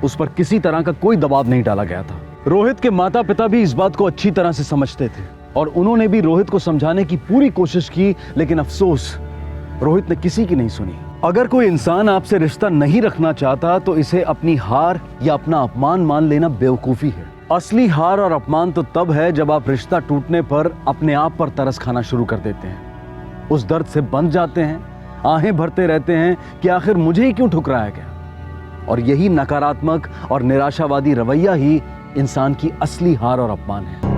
उस पर किसी तरह का कोई दबाव नहीं डाला गया था। रोहित के माता पिता भी इस बात को अच्छी तरह से समझते थे और उन्होंने भी रोहित को समझाने की पूरी कोशिश की, लेकिन अफसोस रोहित ने किसी की नहीं सुनी। अगर कोई इंसान आपसे रिश्ता नहीं रखना चाहता तो इसे अपनी हार या अपना अपमान मान लेना बेवकूफी है। असली हार और अपमान तो तब है जब आप रिश्ता टूटने पर अपने आप पर तरस खाना शुरू कर देते हैं, उस दर्द से बंध जाते हैं, आहें भरते रहते हैं कि आखिर मुझे ही क्यों ठुकराया गया। और यही नकारात्मक और निराशावादी रवैया ही इंसान की असली हार और अपमान है।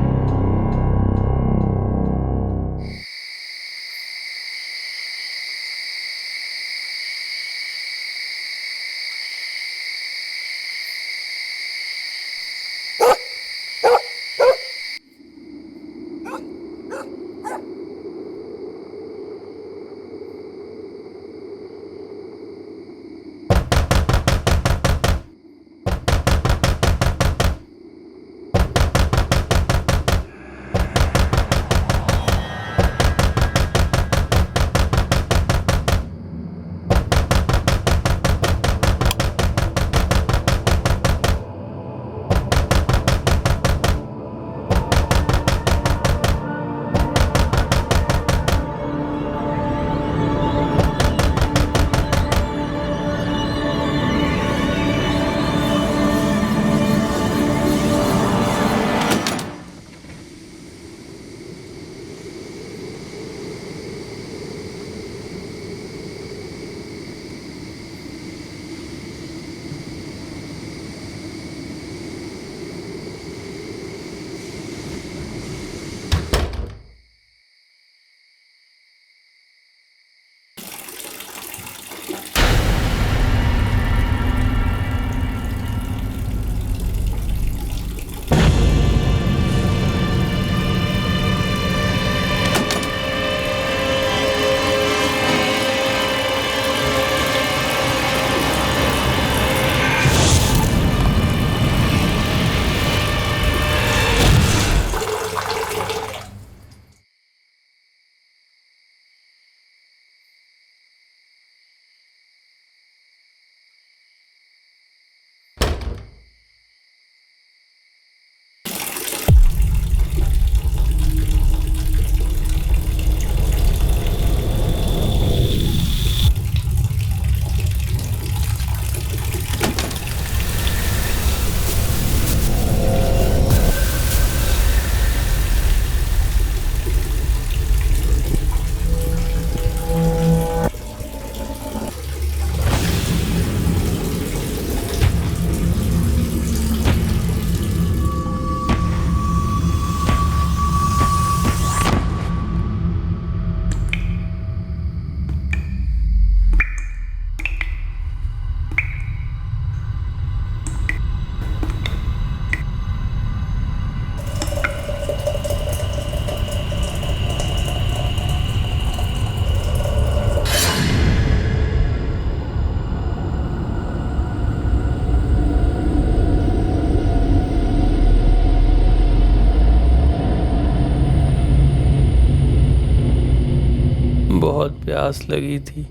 बहुत प्यास लगी थी।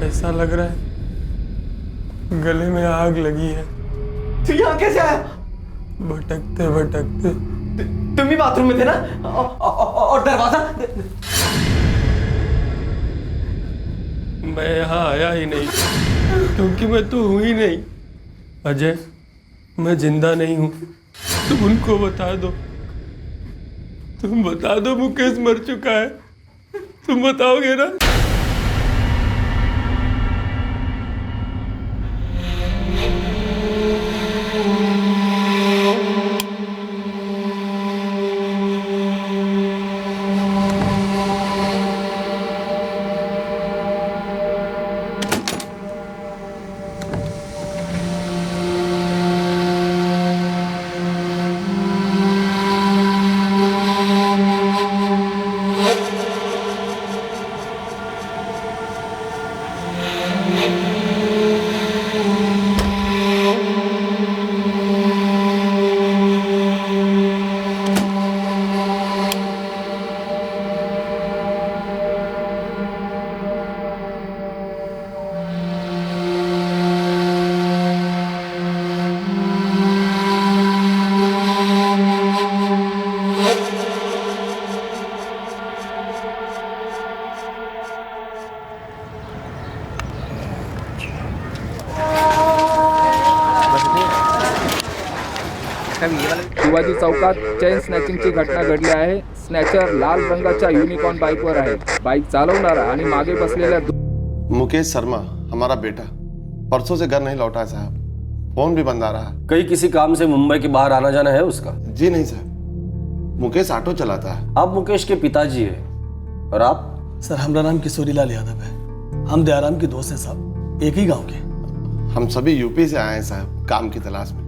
ऐसा लग रहा है गले में आग लगी है। तू यहाँ कैसे आया? भटकते भटकते। तुम ही बाथरूम में थे ना? और दरवाजा? मैं यहाँ आया ही नहीं क्योंकि मैं तो हूँ ही नहीं। अजय, मैं जिंदा नहीं हूँ। तुम उनको बता दो, तुम बता दो मुकेश मर चुका है। तुम बताओगे ना? रोजी चौकात चेन स्नॅचिंगची घटना घडली आहे. स्नॅचर लाल रंगाच्या युनिकॉर्न बाईकवर आहे. बाईक चालवणारा आणि मागे बसलेल्या मुकेश शर्मा हमारा बेटा परसों से घर नहीं लौटा साहब. फोन भी बंद आ रहा है. कहीं किसी काम से मुंबई के बाहर आना जाना है उसका? जी नहीं साहब, मुकेश ऑटो चलाता है. आप मुकेश के पिताजी हैं और आप? सर हमारा नाम किशोरीलाल यादव है. हम दयाराम के दोस्त हैं साहब, एक ही गांव के. हम सभी यूपी से आए हैं साहब काम की तलाश में.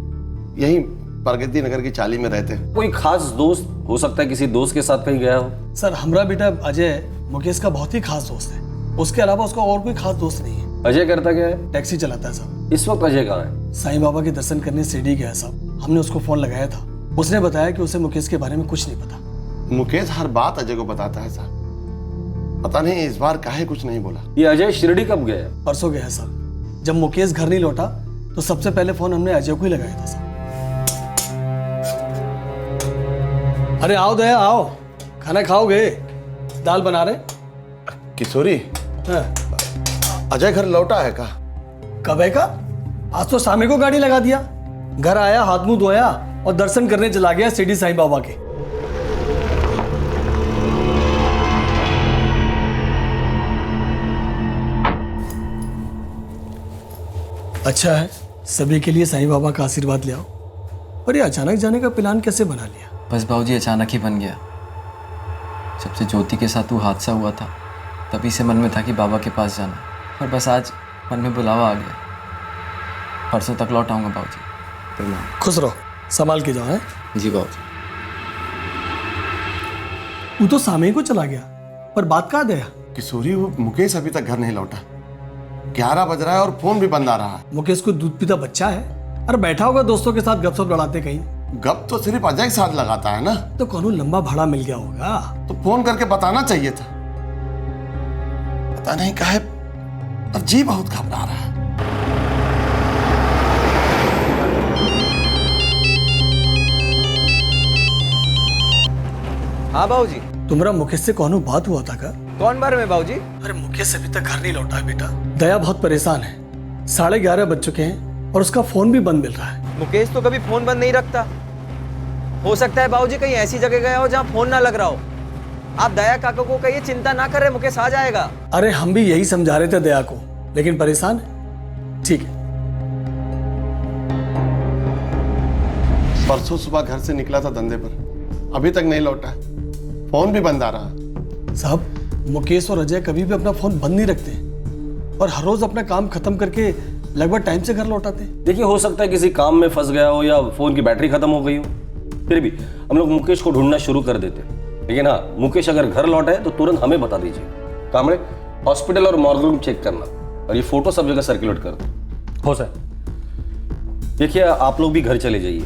यहीं प्रगति नगर की चाली में रहते हैं. कोई खास दोस्त हो सकता है, किसी दोस्त के साथ कहीं गया हो? सर हमारा बेटा अजय मुकेश का बहुत ही खास दोस्त है. उसके अलावा उसका और कोई खास दोस्त नहीं है. अजय करता क्या है? टैक्सी चलाता है साहब. इस वक्त अजय कहाँ है? साईं बाबा के दर्शन करने शिरडी गया है साहब. हमने उसको फोन लगाया था, उसने बताया कि उसे मुकेश के बारे में कुछ नहीं पता. मुकेश हर बात अजय को बताता है साहब. पता नहीं इस बार काहे कुछ नहीं बोला. ये अजय शिरडी कब गया? परसों गया साहब. जब मुकेश घर नहीं लौटा तो सबसे पहले फोन हमने अजय को ही लगाया था साहब. अरे आओ दया आओ, खाना खाओगे? दाल बना रहे. किशोरी हाँ. अजय घर लौटा है का? कब है का? आज तो शाम को गाड़ी लगा दिया. घर आया, हाथ मुंह धोया और दर्शन करने चला गया शिरडी साईं बाबा के. अच्छा है, सभी के लिए साईं बाबा का आशीर्वाद ले आओ. पर ये अचानक जाने का प्लान कैसे बना लिया? बस बाबूजी अचानक ही बन गया. जब से ज्योति के साथ वो हादसा हुआ था तभी से मन में था कि बाबा के पास जाना, और बस आज मन में बुलावा आ गया. परसों तक लौट आऊँगा बाबूजी. खुश रहो, संभाल के जाओ. है जी बाबूजी. वो तो सामने को चला गया, पर बात कहाँ दया? किशोरी वो मुकेश अभी तक घर नहीं लौटा. 11 बज रहा है और फोन भी बंद आ रहा है. मुकेश को दूध पीता बच्चा है. अरे बैठा होगा दोस्तों के साथ गपशप लड़ाते कहीं. गप तो सिर्फ अजय के साथ लगाता है ना. तो कौन लंबा भाड़ा मिल गया होगा. तो फोन करके बताना चाहिए था. पता नहीं काहे अब जी बहुत घबरा रहा है. हाँ बाबूजी. तुम्हारा मुकेश से कौन बात हुआ था का? कौन बारे में बाबूजी? अरे मुकेश अभी तक घर नहीं लौटा है बेटा. दया बहुत परेशान है. 11:30 बज चुके हैं और उसका फोन भी बंद मिल रहा है. मुकेश तो कभी फोन बंद नहीं रखता. हो सकता है बाबूजी कहीं ऐसी जगह गया हो जहाँ फोन ना लग रहा हो. आप दया काका को कहिए चिंता ना करे, मुकेश आ जाएगा. अरे हम भी यही समझा रहे थे दया को, लेकिन परेशान है. ठीक है. परसों सुबह घर से निकला था धंधे पर, अभी तक नहीं लौटा. फोन भी बंद आ रहा है. साहब मुकेश और अजय कभी भी अपना फोन बंद नहीं रखते और हर रोज अपना काम खत्म करके लगभग टाइम से घर लौटाते. देखिए हो सकता है किसी काम में फंस गया हो या फोन की बैटरी खत्म हो गई हो. फिर भी हम लोग मुकेश को ढूंढना शुरू कर देते. लेकिन हाँ, मुकेश अगर घर लौटा है तो तुरंत हमें बता दीजिए. कामड़े हॉस्पिटल और मॉर्ग रूम चेक करना और ये फोटो सब जगह सर्कुलेट कर दो. हो सर. देखिए आप लोग भी घर चले जाइए.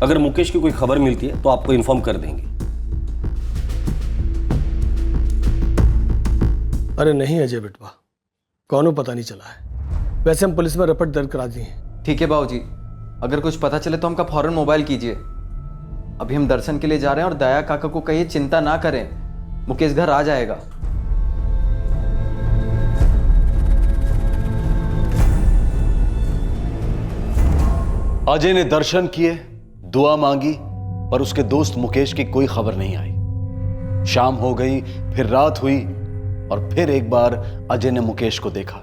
अगर मुकेश की कोई खबर मिलती है तो आपको इन्फॉर्म कर देंगे. अरे नहीं अजय बेटवा, कौनो पता नहीं चला है. वैसे हम पुलिस में रिपोर्ट दर्ज करा दी है. ठीक है बाबूजी, अगर कुछ पता चले तो हमका फौरन मोबाइल कीजिए. अभी हम दर्शन के लिए जा रहे हैं और दया काका को कहिए चिंता ना करें, मुकेश घर आ जाएगा. अजय ने दर्शन किए, दुआ मांगी, पर उसके दोस्त मुकेश की कोई खबर नहीं आई. शाम हो गई, फिर रात हुई और फिर एक बार अजय ने मुकेश को देखा.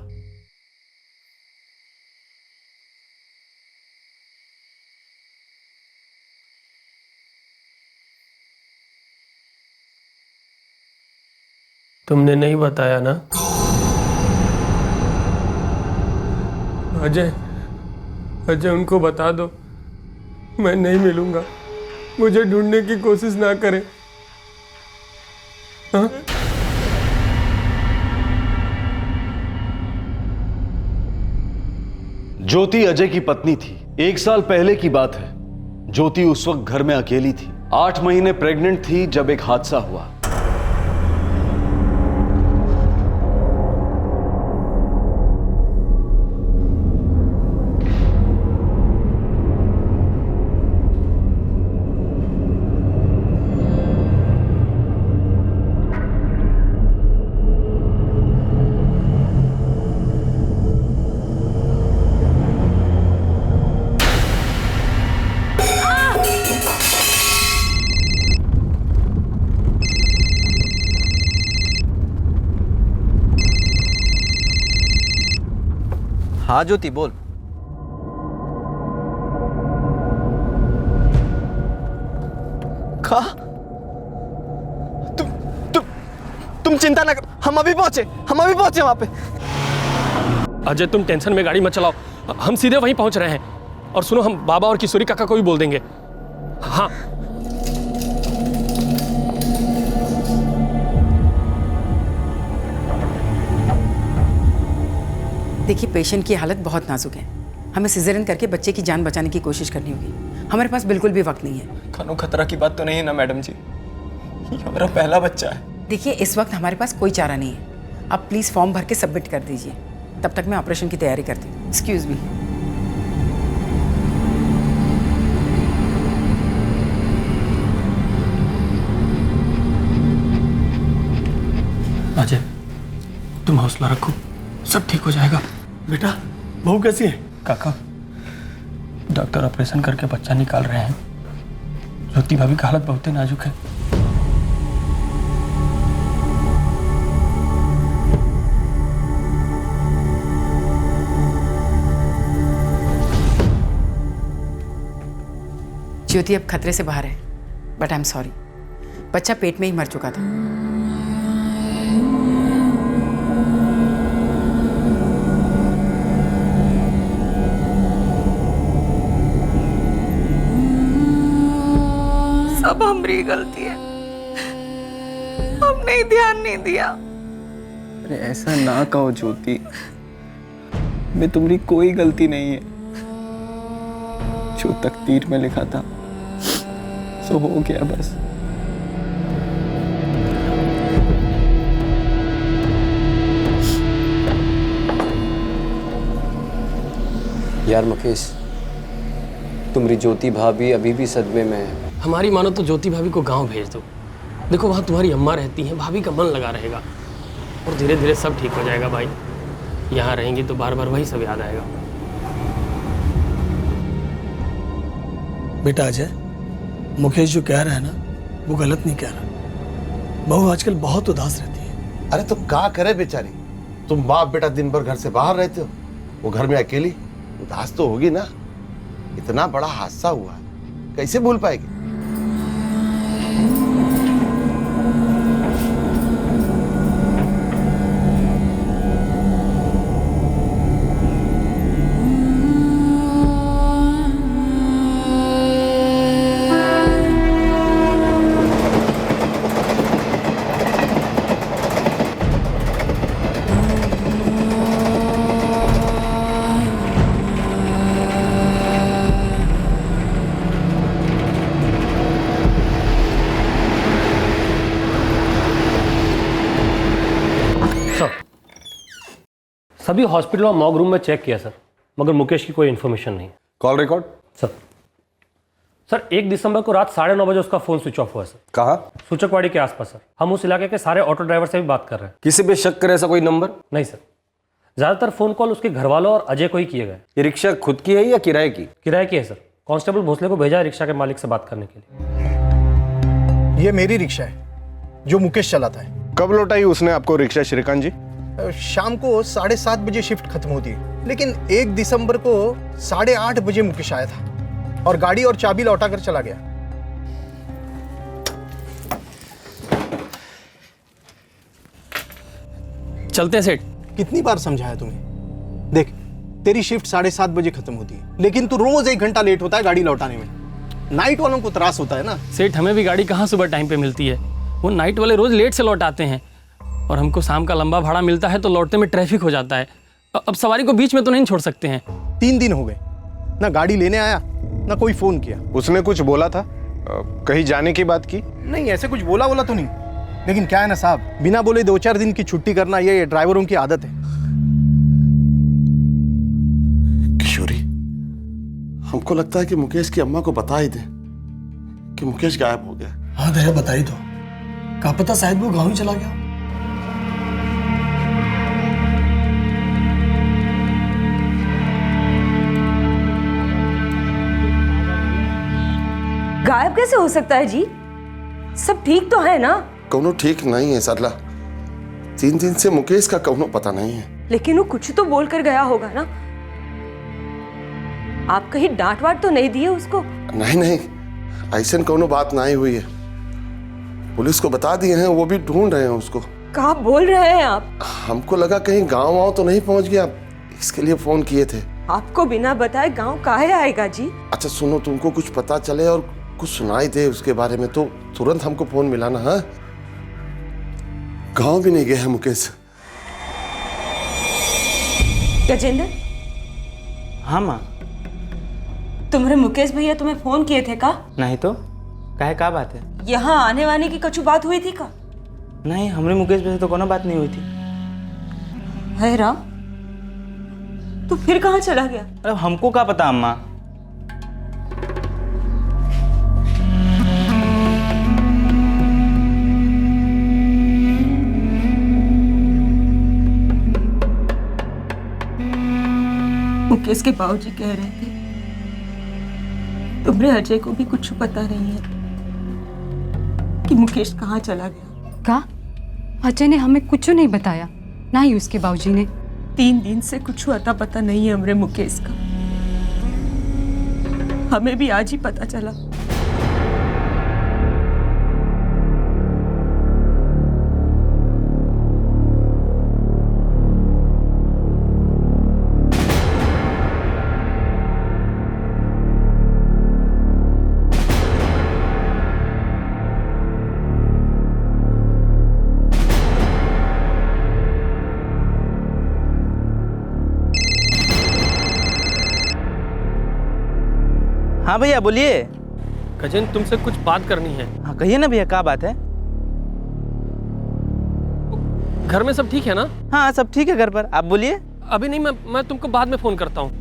तुमने नहीं बताया ना? अजय, अजय उनको बता दो मैं नहीं मिलूंगा. मुझे ढूंढने की कोशिश ना करें. हाँ? ज्योति अजय की पत्नी थी. 1 साल पहले की बात है. ज्योति उस वक्त घर में अकेली थी. 8 महीने प्रेग्नेंट थी जब एक हादसा हुआ. हाँ ज्योति बोल। कहा? तुम चिंता ना कर, हम अभी पहुंचे वहां पे। अजय तुम टेंशन में गाड़ी मत चलाओ, हम सीधे वहीं पहुंच रहे हैं। और सुनो, हम बाबा और किशोरी काका को भी बोल देंगे। हाँ देखिए, पेशेंट की हालत बहुत नाजुक है। हमें सिजेरियन करके बच्चे की जान बचाने की कोशिश करनी होगी। हमारे पास बिल्कुल भी वक्त नहीं है। कानून खतरा की बात तो नहीं है ना मैडम जी? ये हमारा पहला बच्चा है। देखिए, इस वक्त हमारे पास कोई चारा नहीं है। आप प्लीज फॉर्म भर के सबमिट कर दीजिए, तब तक मैं ऑपरेशन की तैयारी करती हूँ। Excuse me. अजय तुम हौसला रखो, सब ठीक हो जाएगा। बेटा बहू कैसी है? काका डॉक्टर ऑपरेशन करके बच्चा निकाल रहे हैं। ज्योति भाभी की हालत बहुत ही नाजुक है। ज्योति अब खतरे से बाहर है, बट आई एम सॉरी, बच्चा पेट में ही मर चुका था। सब हमारी गलती है, हमने ध्यान नहीं दिया। अरे ऐसा ना कहो ज्योति, मैं तुम्हारी कोई गलती नहीं है। जो तकदीर में लिखा था सो हो गया बस। यार मुकेश, तुम्हारी ज्योति भाभी अभी भी सदमे में है। हमारी मानो तो ज्योति भाभी को गांव भेज दो। देखो वहाँ तुम्हारी अम्मा रहती हैं, भाभी का मन लगा रहेगा और धीरे धीरे सब ठीक हो जाएगा भाई। यहाँ रहेंगी तो बार बार वही सब याद आएगा। बेटा अजय, मुकेश जो कह रहा है ना वो गलत नहीं कह रहा। बहू आजकल बहुत उदास रहती है। अरे तो क्या करे बेचारी, तुम बाप बेटा दिन भर घर से बाहर रहते हो, वो घर में अकेली उदास तो होगी ना। इतना बड़ा हादसा हुआ है, कैसे भूल पाएगी? सभी हॉस्पिटल और मॉर्ग रूम में चेक किया सर, मगर मुकेश की कोई इन्फॉर्मेशन नहीं। Call record? सर 1 दिसंबर को रात 9:30 बजे उसका फोन स्विच ऑफ हुआ सर। कहाँ? सूचकवाड़ी के आसपास सर। हम उस इलाके के सारे ऑटो ड्राइवर से भी बात कर रहे हैं। किसी पे शक करे ऐसा कोई नंबर? नहीं सर, ज्यादातर फोन कॉल उसके घर वालों और अजय को ही किए गए। ये रिक्शा खुद की है या किराए की? किराए की है सर। कांस्टेबल भोसले को भेजा है रिक्शा के मालिक से बात करने के लिए। ये मेरी रिक्शा है जो मुकेश चलाता है। कब लौटाई उसने आपको रिक्शा श्रीकांत जी? शाम को 7:30 बजे शिफ्ट खत्म होती है, लेकिन 1 दिसंबर को 8:30 बजे मुकेश आया था और गाड़ी और चाबी लौटा कर चला गया। चलते हैं सेठ। कितनी बार समझाया तुम्हें? देख, तेरी शिफ्ट 7:30 बजे खत्म होती है, लेकिन तू रोज 1 घंटा लेट होता है गाड़ी लौटाने में। नाइट वालों को त्रास होता है ना। सेठ, हमें भी गाड़ी कहाँ सुबह टाइम पे मिलती है। वो नाइट वाले रोज लेट से लौटाते हैं और हमको शाम का लंबा भाड़ा मिलता है तो लौटने में ट्रैफिक हो जाता है। अब सवारी को बीच में तो नहीं छोड़ सकते हैं। 3 दिन हो गए, ना गाड़ी लेने आया ना कोई फोन किया। उसने कुछ बोला था? कहीं जाने की बात की? नहीं, ऐसे कुछ बोला तो नहीं, लेकिन क्या है ना साहब, बिना बोले 2-4 दिन की छुट्टी करना ये ड्राइवरों की आदत है। किशोरी, हमको लगता है कि मुकेश की अम्मा को बता ही दे कि मुकेश गायब हो गया। हाँ दया, बता ही दो। क्या पता शायद वो गाँव ही चला गया। गायब कैसे हो सकता है जी? सब ठीक तो है ना? कौनो ठीक नहीं है सरला। 3 दिन से मुकेश का कौनो पता नहीं है। लेकिन वो कुछ तो बोल कर गया होगा ना। आप कहीं डांट वाट तो नहीं दिए उसको? नहीं नहीं, ऐसे कोनो बात नहीं हुई है। पुलिस को बता दिए हैं, वो भी ढूंढ रहे हैं उसको। क्या बोल रहे हैं आप? हमको लगा कहीं गांव वाँव तो नहीं पहुंच गया, इसके लिए फोन किए थे। आपको बिना बताए गांव काहे आएगा जी? अच्छा सुनो, तुमको कुछ पता चले और कुछ सुनाई दे उसके बारे में तो तुरंत हमको फोन मिलाना। हाँ, गांव भी नहीं गए हैं मुकेश। गजेंद्र। हाँ माँ। तुम्हारे मुकेश भैया तुम्हें फोन किए थे का? नहीं तो काहे का बात है? यहाँ आने वाने की कछु बात हुई थी का? नहीं, हमरे मुकेश भैया से तो कोनो बात नहीं हुई थी। है राम, तू फिर कहाँ चला गया? अरे हमको क्या पता अम्मा। मुकेश के बाबूजी कह रहे थे तुम्हारे अजय को भी कुछ पता नहीं है कि मुकेश कहाँ चला गया। का? अजय ने हमें कुछ नहीं बताया, ना ही उसके बाबूजी ने। 3 दिन से कुछ अता पता नहीं है हमरे मुकेश का। हमें भी आज ही पता चला। हाँ भैया बोलिए। गजेंद्र तुमसे कुछ बात करनी है। हाँ कहिए ना भैया, क्या बात है? घर में सब ठीक है ना? हाँ सब ठीक है घर पर, आप बोलिए। अभी नहीं, मैं तुमको बाद में फोन करता हूँ।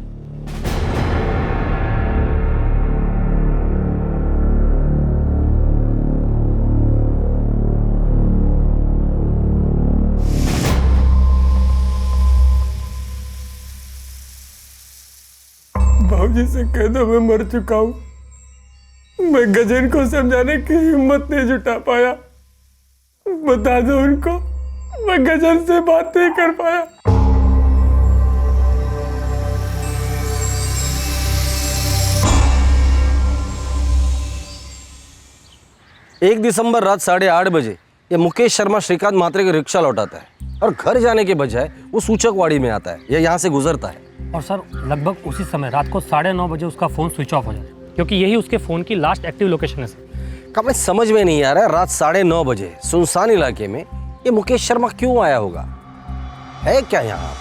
भाऊजी से कह दो मैं मर चुका हूं। मैं गजेंद्र को समझाने की हिम्मत नहीं जुटा पाया। बता दो उनको, मैं गजेंद्र से बात नहीं कर पाया। 1 दिसंबर रात 8:30 बजे ये मुकेश शर्मा श्रीकांत मात्रे का रिक्शा लौटाता है और घर जाने के बजाय वो सूचकवाड़ी में आता है या यहाँ से गुजरता है। और सर लगभग उसी समय रात को 9:30 बजे उसका फ़ोन स्विच ऑफ हो जाता है, क्योंकि यही उसके फ़ोन की लास्ट एक्टिव लोकेशन है सर। कब समझ में नहीं आ रहा है, रात 9:30 बजे सुनसान इलाके में ये मुकेश शर्मा क्यों आया होगा? है क्या यहाँ?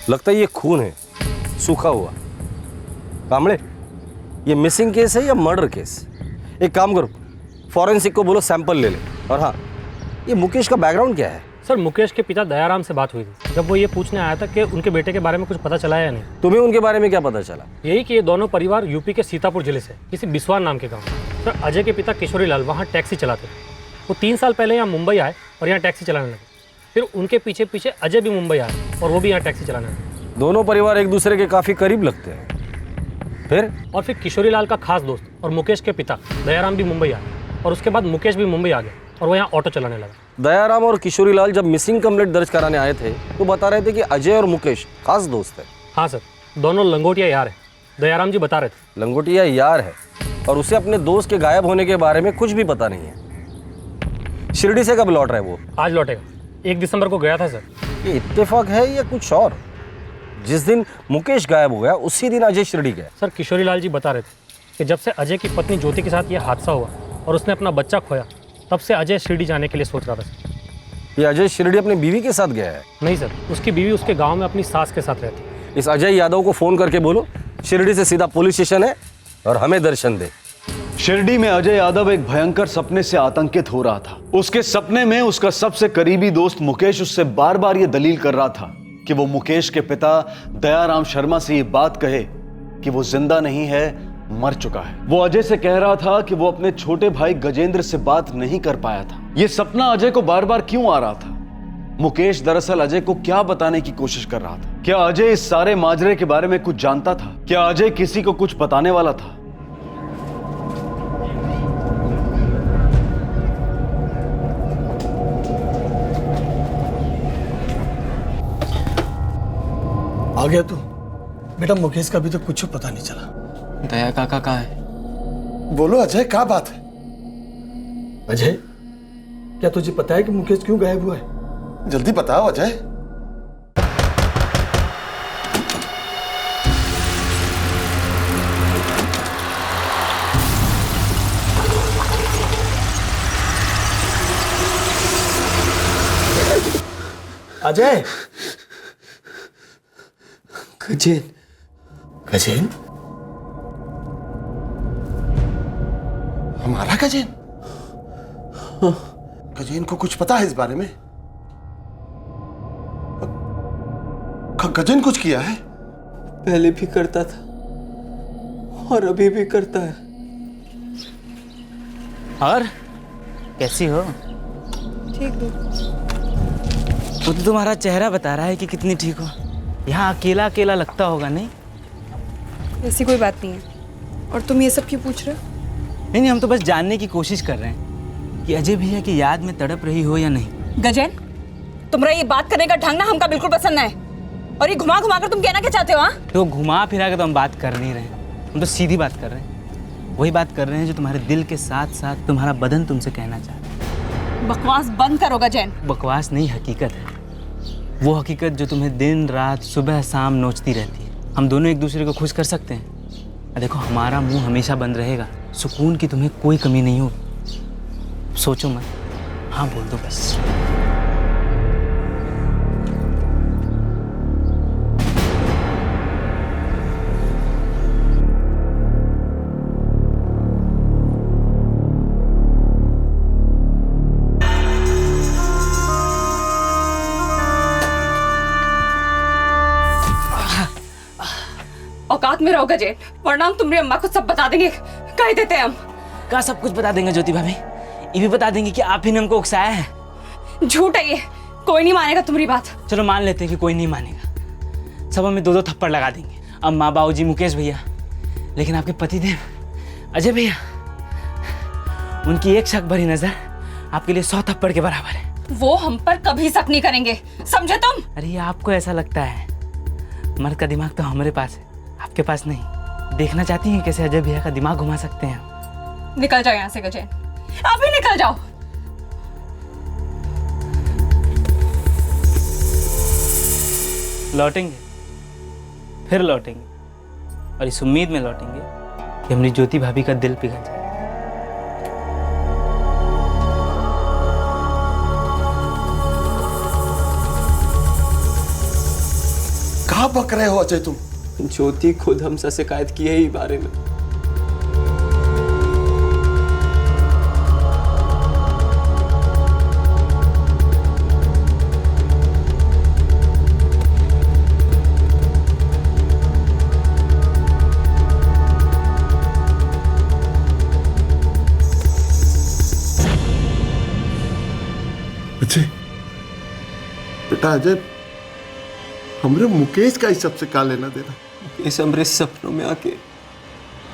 लगता है ये खून है, सूखा हुआ। कामड़े, ये मिसिंग केस है या मर्डर केस? एक काम करो, फॉरेंसिक को बोलो सैंपल ले ले। और हाँ, ये मुकेश का बैकग्राउंड क्या है? सर मुकेश के पिता दयाराम से बात हुई थी, जब वो ये पूछने आया था कि उनके बेटे के बारे में कुछ पता चला है या नहीं। तुम्हें उनके बारे में क्या पता चला? यही कि ये दोनों परिवार यूपी के सीतापुर जिले से किसी बिस्वान नाम के गाँव। सर अजय के पिता किशोरी लाल वहाँ टैक्सी चलाते थे। वो 3 साल पहले यहाँ मुंबई आए और यहाँ टैक्सी चलाने लगे। फिर उनके पीछे पीछे अजय भी मुंबई आए और वो भी यहाँ टैक्सी चलाने लगे। दोनों परिवार एक दूसरे के काफी करीब लगते हैं। फिर किशोरी लाल का खास दोस्त और मुकेश के पिता दयाराम भी मुंबई आए और उसके बाद मुकेश भी मुंबई आ गया और वो यहाँ ऑटो चलाने लगा। दयाराम और किशोरी लाल जब मिसिंग कंप्लेंट दर्ज कराने आए थे तो बता रहे थे कि अजय और मुकेश खास दोस्त है। हाँ सर, दोनों लंगोटिया यार है, दयाराम जी बता रहे थे। लंगोटिया यार है और उसे अपने दोस्त के गायब होने के बारे में कुछ भी पता नहीं है। शिरडी से कब लौट रहा है वो? आज लौटेगा, 1 दिसंबर को गया था सर। ये इत्तेफाक है या कुछ और? जिस दिन मुकेश गायब हो गया उसी दिन अजय शिरडी गया। सर किशोरी लाल जी बता रहे थे कि जब से अजय की पत्नी ज्योति के साथ ये हादसा हुआ और उसने अपना बच्चा खोया, तब से अजय शिरडी जाने के लिए सोच रहा था। ये अजय शिरडी अपनी बीवी के साथ गया है? नहीं सर, उसकी बीवी उसके गांव में अपनी सास के साथ रहती है। इस अजय यादव को फोन करके बोलो शिरडी से सीधा पुलिस स्टेशन है और हमें दर्शन दे। शिरडी में अजय यादव एक भयंकर सपने से आतंकित हो रहा था। उसके सपने में उसका सबसे करीबी दोस्त मुकेश उससे बार बार ये दलील कर रहा था कि वो मुकेश के पिता दयाराम शर्मा से ये बात कहे कि वो जिंदा नहीं है, मर चुका है। वो अजय से कह रहा था कि वो अपने छोटे भाई गजेंद्र से बात नहीं कर पाया था। ये सपना अजय को बार बार क्यों आ रहा था? मुकेश दरअसल अजय को क्या बताने की कोशिश कर रहा था? क्या अजय इस सारे माजरे के बारे में कुछ जानता था? क्या अजय किसी को कुछ बताने वाला था? आ गया तू? बेटा मुकेश का भी तो कुछ पता नहीं चला। दया काका कहाँ है? बोलो अजय, क्या बात है? अजय, क्या तुझे पता है कि मुकेश क्यों गायब हुआ है? जल्दी बताओ अजय। अजय, गजेन। गजेन? हमारा गजेन? गजेन को कुछ पता है इस बारे में? गजेन कुछ किया है? पहले भी करता था और अभी भी करता है। और कैसी हो? ठीक हो? वो तो तुम्हारा चेहरा बता रहा है कि कितनी ठीक हो। यहाँ अकेला अकेला लगता होगा, नहीं? ऐसी कोई बात नहीं है। और तुम ये सब क्यों पूछ रहे हो? नहीं, हम तो बस जानने की कोशिश कर रहे हैं कि अजय भैया की याद में तड़प रही हो या नहीं। गजेन, तुम्हारा ये बात करने का ढंग ना हमका बिल्कुल पसंद नहीं है। और ये घुमा घुमा कर तुम कहना क्या चाहते हो? हाँ, तो घुमा फिरा के तो हम बात कर नहीं रहे हैं, हम तो सीधी बात कर रहे हैं। वही बात कर रहे हैं जो तुम्हारे दिल के साथ साथ तुम्हारा बदन तुमसे कहना चाहता है। बकवास बंद करो गजेन। बकवास नहीं, हकीकत है। वो हकीकत जो तुम्हें दिन रात सुबह शाम नोचती रहती है। हम दोनों एक दूसरे को खुश कर सकते हैं। देखो, हमारा मुंह हमेशा बंद रहेगा, सुकून की तुम्हें कोई कमी नहीं होगी। सोचो मत, हाँ बोल दो बस। औकात में रहो गजेन, वरना हम तुम्हारी अम्मा को सब बता देंगे। कह देते हैं हम। क्या सब कुछ बता देंगे ज्योति भाभी? ये भी बता देंगे कि आप ही ने हमको उकसाया है। झूठ है ये, कोई नहीं मानेगा तुम्हारी बात। चलो मान लेते हैं कि कोई नहीं मानेगा। सब हमें 2-2 थप्पड़ लगा देंगे, अम्मा, बाबूजी, मुकेश भैया। लेकिन आपके पतिदेव अजय भैया, उनकी एक शक भरी नजर आपके लिए 100 थप्पड़ के बराबर है। वो हम पर कभी शक नहीं करेंगे, समझे तुम? अरे आपको ऐसा लगता है? मर्द का दिमाग तो हमारे पास है, आपके पास नहीं। देखना चाहती हैं कैसे अजय भैया का दिमाग घुमा सकते हैं? निकल जाओ यहाँ से गजेन, अभी निकल जाओ। लौटेंगे, फिर लौटेंगे, और इस उम्मीद में लौटेंगे कि हमारी ज्योति भाभी का दिल पिघल जाए। कहाँ बक रहे हो अजय तुम? ज्योति खुद हमसे शिकायत की है ही बारे में। अजय, बेटा अजय, हमरे मुकेश का इस सबसे क्या लेना देना? इस हमरे सपनों में आके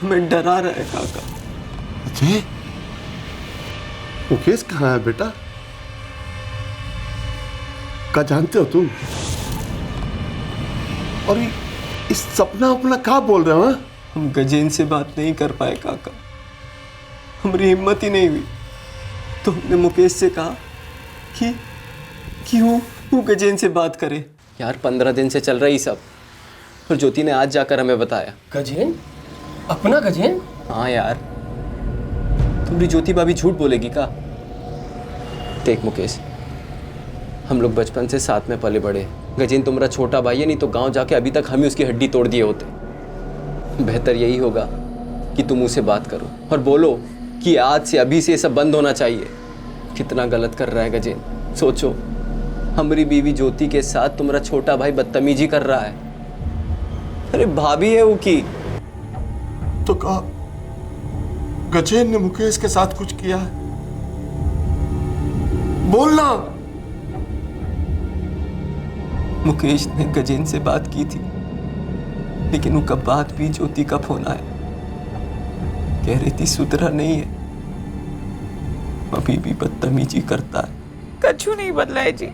हमें डरा रहा है काका। अजय, मुकेश कहाँ है बेटा? क्या जानते हो तुम? और इस सपना अपना क्या बोल रहे हो? हम गजेन से बात नहीं कर पाए काका, हमारी हिम्मत ही नहीं हुई। तो हमने मुकेश से कहा कि वो गजेन से बात करे। यार 15 दिन से चल रही सब, और ज्योति ने आज जाकर हमें बताया। गजेन? अपना गजेन? हाँ यार, तुम्हारी ज्योति भाभी झूठ बोलेगी का? देख मुकेश, हम लोग बचपन से साथ में पले बड़े। गजेन तुम्हारा छोटा भाई है, नहीं तो गांव जाके अभी तक हम ही उसकी हड्डी तोड़ दिए होते। बेहतर यही होगा कि तुम उसे बात करो और बोलो कि आज से, अभी से ये सब बंद होना चाहिए। कितना गलत कर रहा है गजेन, सोचो। हमारी बीवी ज्योति के साथ तुम्हारा छोटा भाई बदतमीजी कर रहा है। अरे भाभी है वो की। तो कहा गजेन ने मुकेश के साथ कुछ किया है? बोलना। मुकेश ने गजेंद्र से बात की थी, लेकिन उनका बात भी ज्योति का फोन आया। कह रही थी सुधरा नहीं है, अभी भी बदतमीजी करता है। कछु नहीं बदला है जी,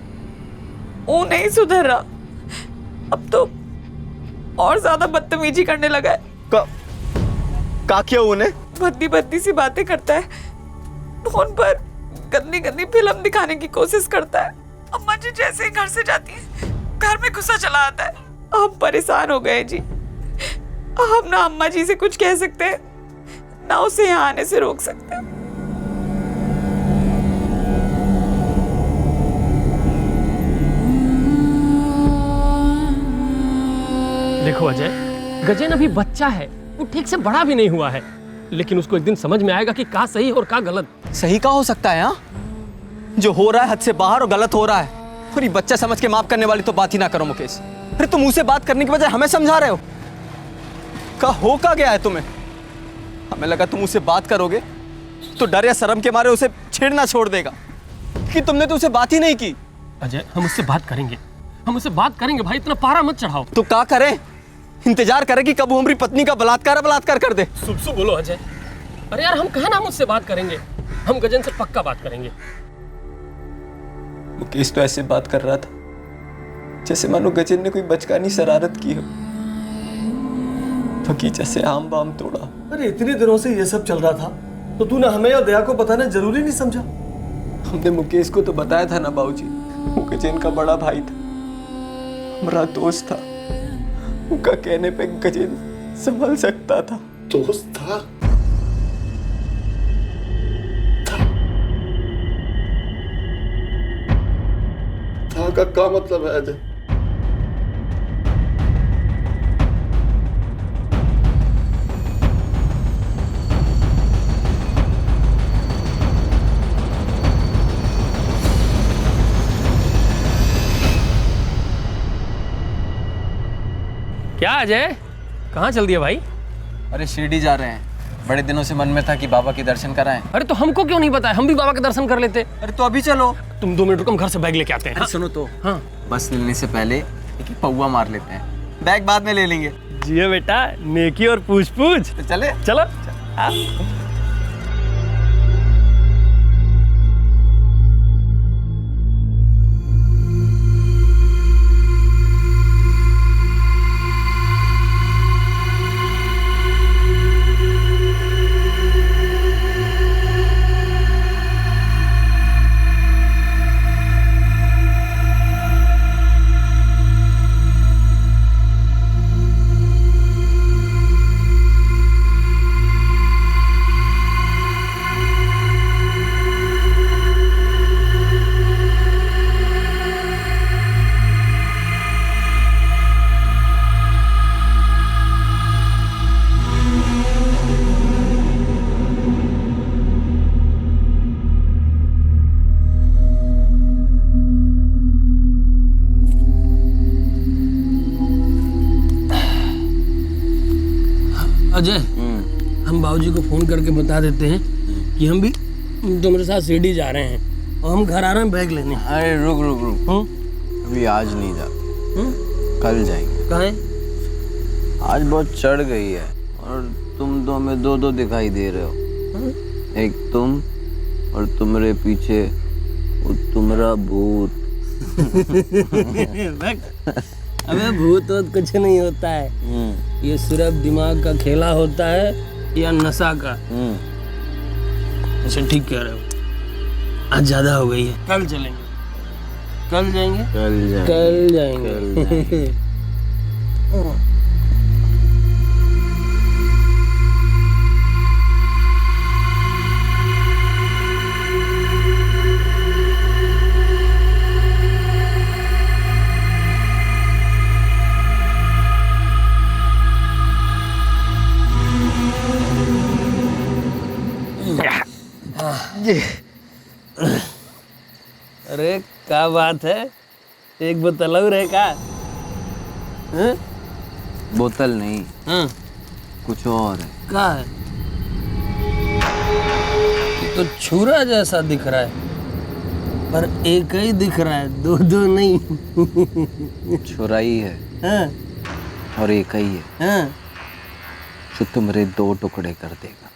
वो नहीं सुधर रहा, अब तो और ज्यादा बदतमीजी करने लगा है। का क्या उन्हें? भद्दी भद्दी सी बातें करता है, फोन पर गंदी गंदी फिल्म दिखाने की कोशिश करता है। अम्मा जी जैसे ही घर से जाती है, घर में गुस्सा चला आता है। हम परेशान हो गए जी, हम ना अम्मा जी से कुछ कह सकते हैं, ना उसे यहाँ आने से रोक सकते हैं। देखो अजय, गजेन अभी बच्चा है, वो ठीक से बड़ा भी नहीं हुआ है, लेकिन उसको एक दिन समझ में आएगा कि क्या सही और क्या गलत। सही का हो सकता है? हाँ, जो हो रहा है हद से बाहर और गलत हो रहा है, और ये बच्चा समझ के माफ करने वाली तो बात ही ना करो मुकेश। अरे तुम मुझसे बात करने की बजाय हमें समझा रहे हो। का गया है तुम्हें? हमें लगा तुम उससे बात करोगे तो डर या शर्म के मारे उसे छेड़ना छोड़ देगा, कि तुमने तो उसे बात ही नहीं की। अजय, हम उससे बात करेंगे, हम उससे बात करेंगे भाई, इतना पारा मत चढ़ाओ। तो क्या करें? इंतजार करें कि कब वो हमारी पत्नी का बलात्कार कर दे? शुभ बोलो अजय। अरे यार, हम कहा ना हम उससे बात करेंगे, हम गजेन से पक्का बात करेंगे। मुकेश तो ऐसे बात कर रहा था जैसे मानो गजेन ने कोई बचकानी शरारत की हो, बगीचा से आम बाम तोड़ा। अरे इतने दिनों से ये सब चल रहा था, तो तूने हमें और दया को बताना जरूरी नहीं समझा? हमने मुकेश को तो बताया था ना बाबूजी, वो गजेन का बड़ा भाई था, हमारा दोस्त था। उनका कहने पे गजेन संभल सकता था। दोस्त था? का क्या मतलब है अजय? क्या अजय, कहाँ चल दिया भाई? अरे शिरडी जा रहे हैं, बड़े दिनों से मन में था कि बाबा के दर्शन कराएं। अरे तो हमको क्यों नहीं बताया, हम भी बाबा के दर्शन कर लेते। अरे तो अभी चलो। तुम 2 मिनट रुको, हम घर से बैग लेके आते हैं। हाँ? सुनो तो, हाँ, बस लेने से पहले एक पौवा मार लेते हैं, बैग बाद में ले लेंगे। जियो बेटा, नेकी और पूछ पूछ। तो चले चलो। अजय, हम बाबूजी को फोन करके बता देते हैं कि हम भी तुम्हारे साथ शिरडी जा रहे हैं और हम घर आ रहे हैं बैग लेने। अरे रुक अभी आज नहीं जाते, कल जाएंगे। कहाँ? आज बहुत चढ़ गई है और तुम दो में दो दिखाई दे रहे हो। एक तुम और तुम्हारे पीछे वो तुम्हारा भूत। अबे भूत कुछ नहीं होता है, ये सिर्फ दिमाग का खेला होता है या नशा का। अच्छा ठीक कह रहे हो, आज ज्यादा हो गई है, कल चलेंगे। कल जाएंगे। अरे क्या बात है, एक बोतल और है का? बोतल नहीं, हाँ कुछ और है। क्या है? ये तो छुरा जैसा दिख रहा है। पर एक ही दिख रहा है, दो दो नहीं। छुराई है हाँ और एक ही है हाँ। जो तुम्हारे 2 टुकड़े कर देगा।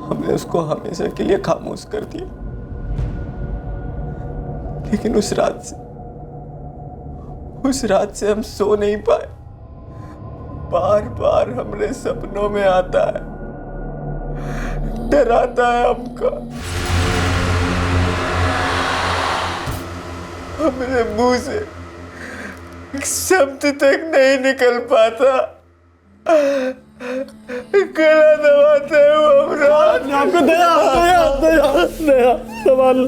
हमने उसको हमेशा के लिए खामोश कर दिया, लेकिन उस रात से हम सो नहीं पाए। बार बार हमरे सपनों में आता है, डराता है हमको। हमरे मुंह से एक शब्द तक नहीं निकल पाता। गला दबाता है वो हमरा। आपको दया दया दया दया सवाल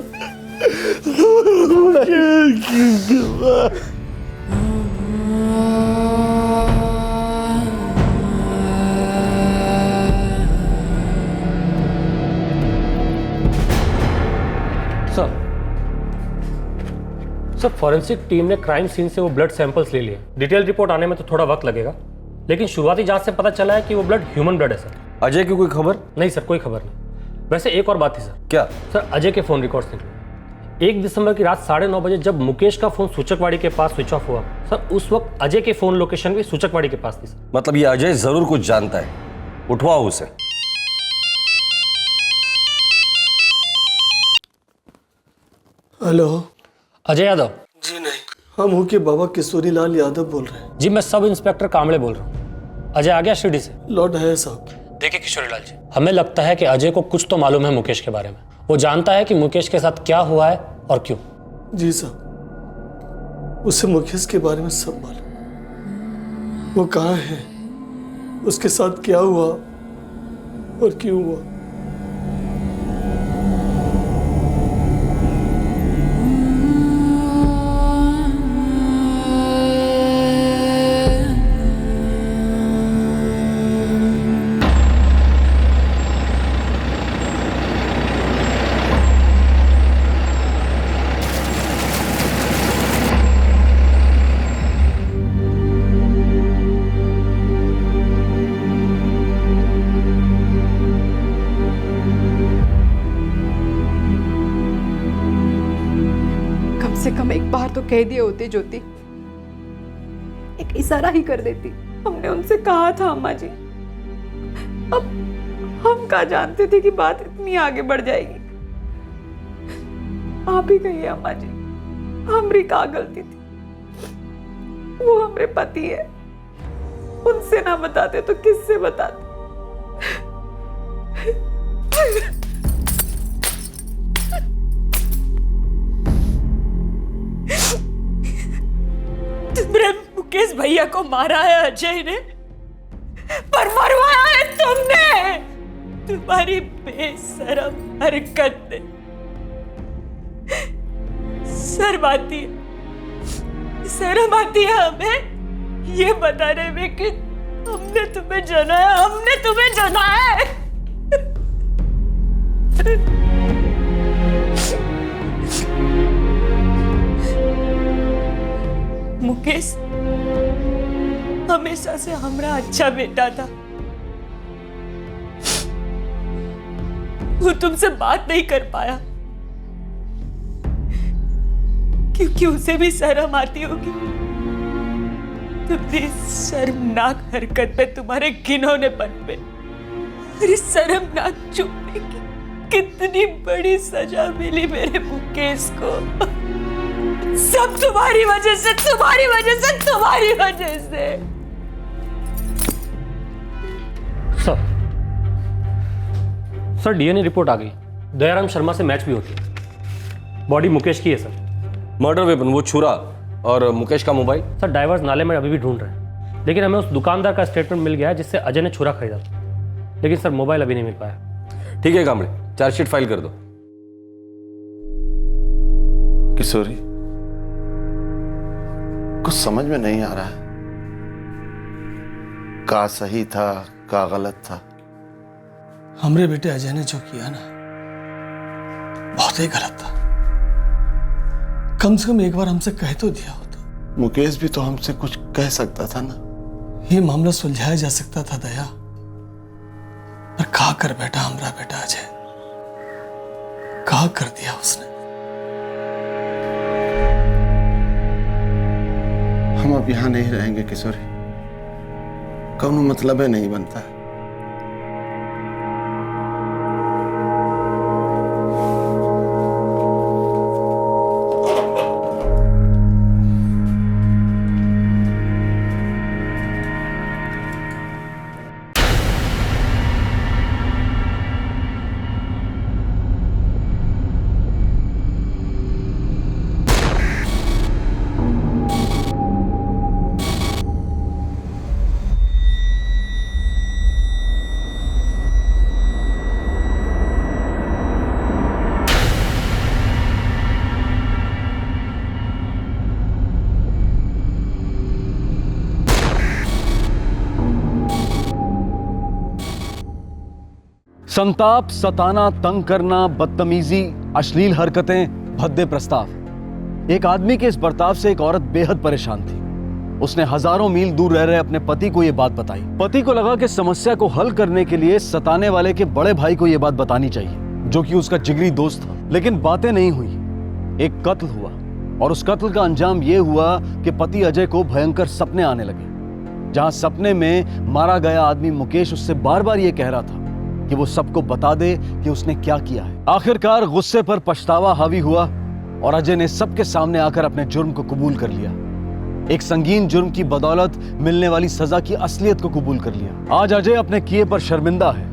सर फॉरेंसिक टीम ने क्राइम सीन से वो ब्लड सैंपल्स ले लिए। डिटेल रिपोर्ट आने में तो थोड़ा वक्त लगेगा, लेकिन शुरुआती जांच से पता चला है कि वो ब्लड ह्यूमन ब्लड है सर। अजय की कोई खबर? नहीं सर, कोई खबर नहीं। वैसे एक और बात थी सर। क्या? सर अजय के फोन रिकॉर्ड्स निकले। 1 दिसंबर की रात 9:30 बजे जब मुकेश का फोन सूचकवाड़ी के पास स्विच ऑफ हुआ सर, उस वक्त अजय के फोन लोकेशन भी सूचकवाड़ी के पास थी सर। मतलब ये अजय जरूर कुछ जानता है, उठवाओ उसे। हेलो, अजय यादव? जी नहीं, हम हूँ के बाबा किशोरी लाल यादव बोल रहे हैं। जी मैं सब इंस्पेक्टर कांबळे बोल रहा हूँ। अजय आ गया शिरडी से? लौट है साहब। देखिए किशोरी लाल जी, हमें लगता है कि अजय को कुछ तो मालूम है मुकेश के बारे में। वो जानता है कि मुकेश के साथ क्या हुआ है और क्यों। जी साहब, उसे मुकेश के बारे में सब मालूम। वो कहाँ है, उसके साथ क्या हुआ और क्यों हुआ। से कम एक बार तो कह दिए होते ज्योति, एक इशारा ही कर देती। हमने उनसे कहा था अम्मा जी, अब हम क्या जानते थे कि बात इतनी आगे बढ़ जाएगी। आप ही कहिए अम्मा जी, हमारी क्या गलती थी। वो हमारे पति है, उनसे ना बताते तो किससे बताते। तुमने मुकेश भैया को मारा है अजय ने, पर मरवाया है तुमने। तुम्हारी बेशरम हरकत ने शर्म आती है हमें ये बताने में कि हमने तुम्हें जनाया, हमने तुम्हें जनाया है। मुकेश हमेशा से हमारा अच्छा बेटा था। वो तुमसे बात नहीं कर पाया क्योंकि उसे भी शर्म आती होगी। तुम्हारी शर्मनाक हरकत पे, तुम्हारे घिनौनेपन पे और इस शर्मनाक चुप्पी की कितनी बड़ी सजा मिली मेरे मुकेश को। सब तुम्हारी वजह से, तुम्हारी वजह से, तुम्हारी वजह से। सर डीएनए रिपोर्ट आ गई। दयाराम शर्मा से मैच भी होती है। बॉडी मुकेश की है सर। मर्डर वेपन वो छुरा और मुकेश का मोबाइल? सर डाइवर्स नाले में अभी भी ढूंढ रहे हैं, लेकिन हमें उस दुकानदार का स्टेटमेंट मिल गया है जिससे अजय ने छुरा खरीदा था, लेकिन सर मोबाइल अभी नहीं मिल पाया। ठीक है कांबळे, चार्जशीट फाइल कर दो। किशोरी, कुछ समझ में नहीं आ रहा है, का सही था का गलत था। हमरे बेटे अजय ने जो किया ना, बहुत ही गलत था। कम से कम एक बार हमसे कह तो दिया होता। मुकेश भी तो हमसे कुछ कह सकता था ना। ये मामला सुलझाया जा सकता था दया। पर कहा कर बैठा हमारा बेटा अजय, कहा कर दिया उसने। हम अब यहां नहीं रहेंगे किशोरी, कौनो मतलब है नहीं बनता। संताप, सताना, तंग करना, बदतमीजी, अश्लील हरकतें, भद्दे प्रस्ताव। एक आदमी के इस बर्ताव से एक औरत बेहद परेशान थी। उसने हजारों मील दूर रह रहे अपने पति को यह बात बताई। पति को लगा कि समस्या को हल करने के लिए सताने वाले के बड़े भाई को यह बात बतानी चाहिए, जो कि उसका जिगरी दोस्त था। लेकिन बातें नहीं हुई। एक कत्ल हुआ और उस कत्ल का अंजाम यह हुआ कि पति अजय को भयंकर सपने आने लगे, जहां सपने में मारा गया आदमी मुकेश उससे बार बार यह कह रहा था कि वो सबको बता दे कि उसने क्या किया है। आखिरकार गुस्से पर पछतावा हावी हुआ और अजय ने सबके सामने आकर अपने जुर्म को कबूल कर लिया। एक संगीन जुर्म की बदौलत मिलने वाली सजा की असलियत को कबूल कर लिया। आज अजय अपने किए पर शर्मिंदा है,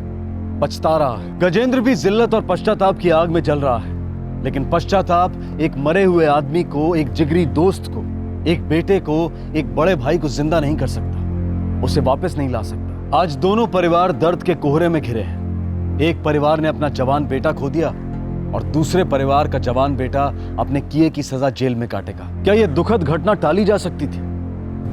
पछता रहा है। गजेंद्र भी जिल्लत और पश्चाताप की आग में जल रहा है, लेकिन पश्चाताप एक मरे हुए आदमी को, एक जिगरी दोस्त को, एक बेटे को, एक बड़े भाई को जिंदा नहीं कर सकता, उसे वापस नहीं ला सकता। आज दोनों परिवार दर्द के कोहरे में घिरे हैं। एक परिवार ने अपना जवान बेटा खो दिया और दूसरे परिवार का जवान बेटा अपने किए की सजा जेल में काटेगा। क्या यह दुखद घटना टाली जा सकती थी?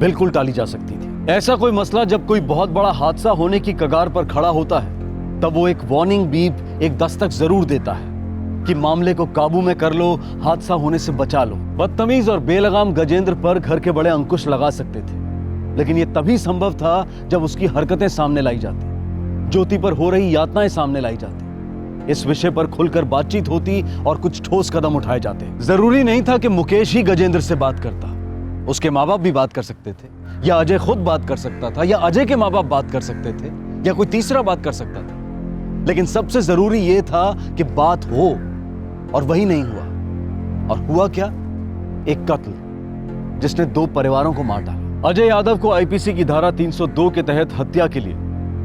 बिल्कुल टाली जा सकती थी। ऐसा कोई मसला जब कोई बहुत बड़ा हादसा होने की कगार पर खड़ा होता है, तब वो एक वार्निंग बीप, एक दस्तक जरूर देता है कि मामले को काबू में कर लो, हादसा होने से बचा लो। बदतमीज और बेलगाम गजेंद्र पर घर के बड़े अंकुश लगा सकते थे, लेकिन यह तभी संभव था जब उसकी हरकतें सामने लाई जाती, ज्योति पर हो रही यातनाएं सामने लाई जाती, इस विषय पर खुलकर बातचीत होती और कुछ ठोस कदम उठाए जाते। जरूरी नहीं था कि मुकेश ही गजेंद्र से बात करता, उसके माँ बाप भी बात कर सकते थे, या अजय खुद बात कर सकता था, या अजय के माँ बाप बात कर सकते थे, या कोई तीसरा बात कर सकता था। लेकिन सबसे जरूरी यह था कि बात हो, और वही नहीं हुआ। और हुआ क्या? एक कत्ल जिसने दो परिवारों को मार डाला। अजय यादव को आईपीसी की धारा 302 के तहत हत्या के लिए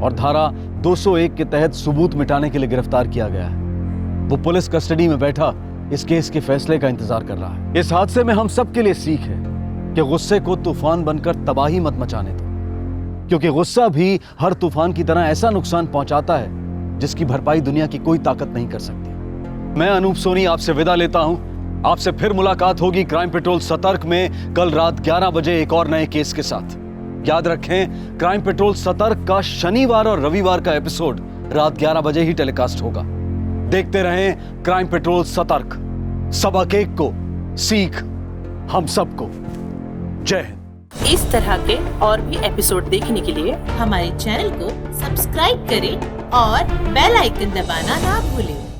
और धारा 201 के तहत सबूत मिटाने के लिए गिरफ्तार किया गया है। वो पुलिस कस्टडी में बैठा इस केस के फैसले का इंतजार कर रहा है। इस हादसे में हम सबके लिए सीख है कि गुस्से को तूफान बनकर तबाही मत मचाने दो, क्योंकि गुस्सा भी हर तूफान की तरह ऐसा नुकसान पहुंचाता है जिसकी भरपाई दुनिया की कोई ताकत नहीं कर सकती। मैं अनूप सोनी आपसे विदा लेता हूं। आपसे फिर मुलाकात होगी क्राइम पेट्रोल सतर्क में कल रात 11 बजे एक और नए केस के साथ। याद रखें, क्राइम पेट्रोल सतर्क का शनिवार और रविवार का एपिसोड रात 11 बजे ही टेलीकास्ट होगा। देखते रहें क्राइम पेट्रोल सतर्क। सबक एक को, सीख हम सबको। जय हिंद। इस तरह के और भी एपिसोड देखने के लिए हमारे चैनल को सब्सक्राइब करें और बेल आइकन दबाना ना भूलें।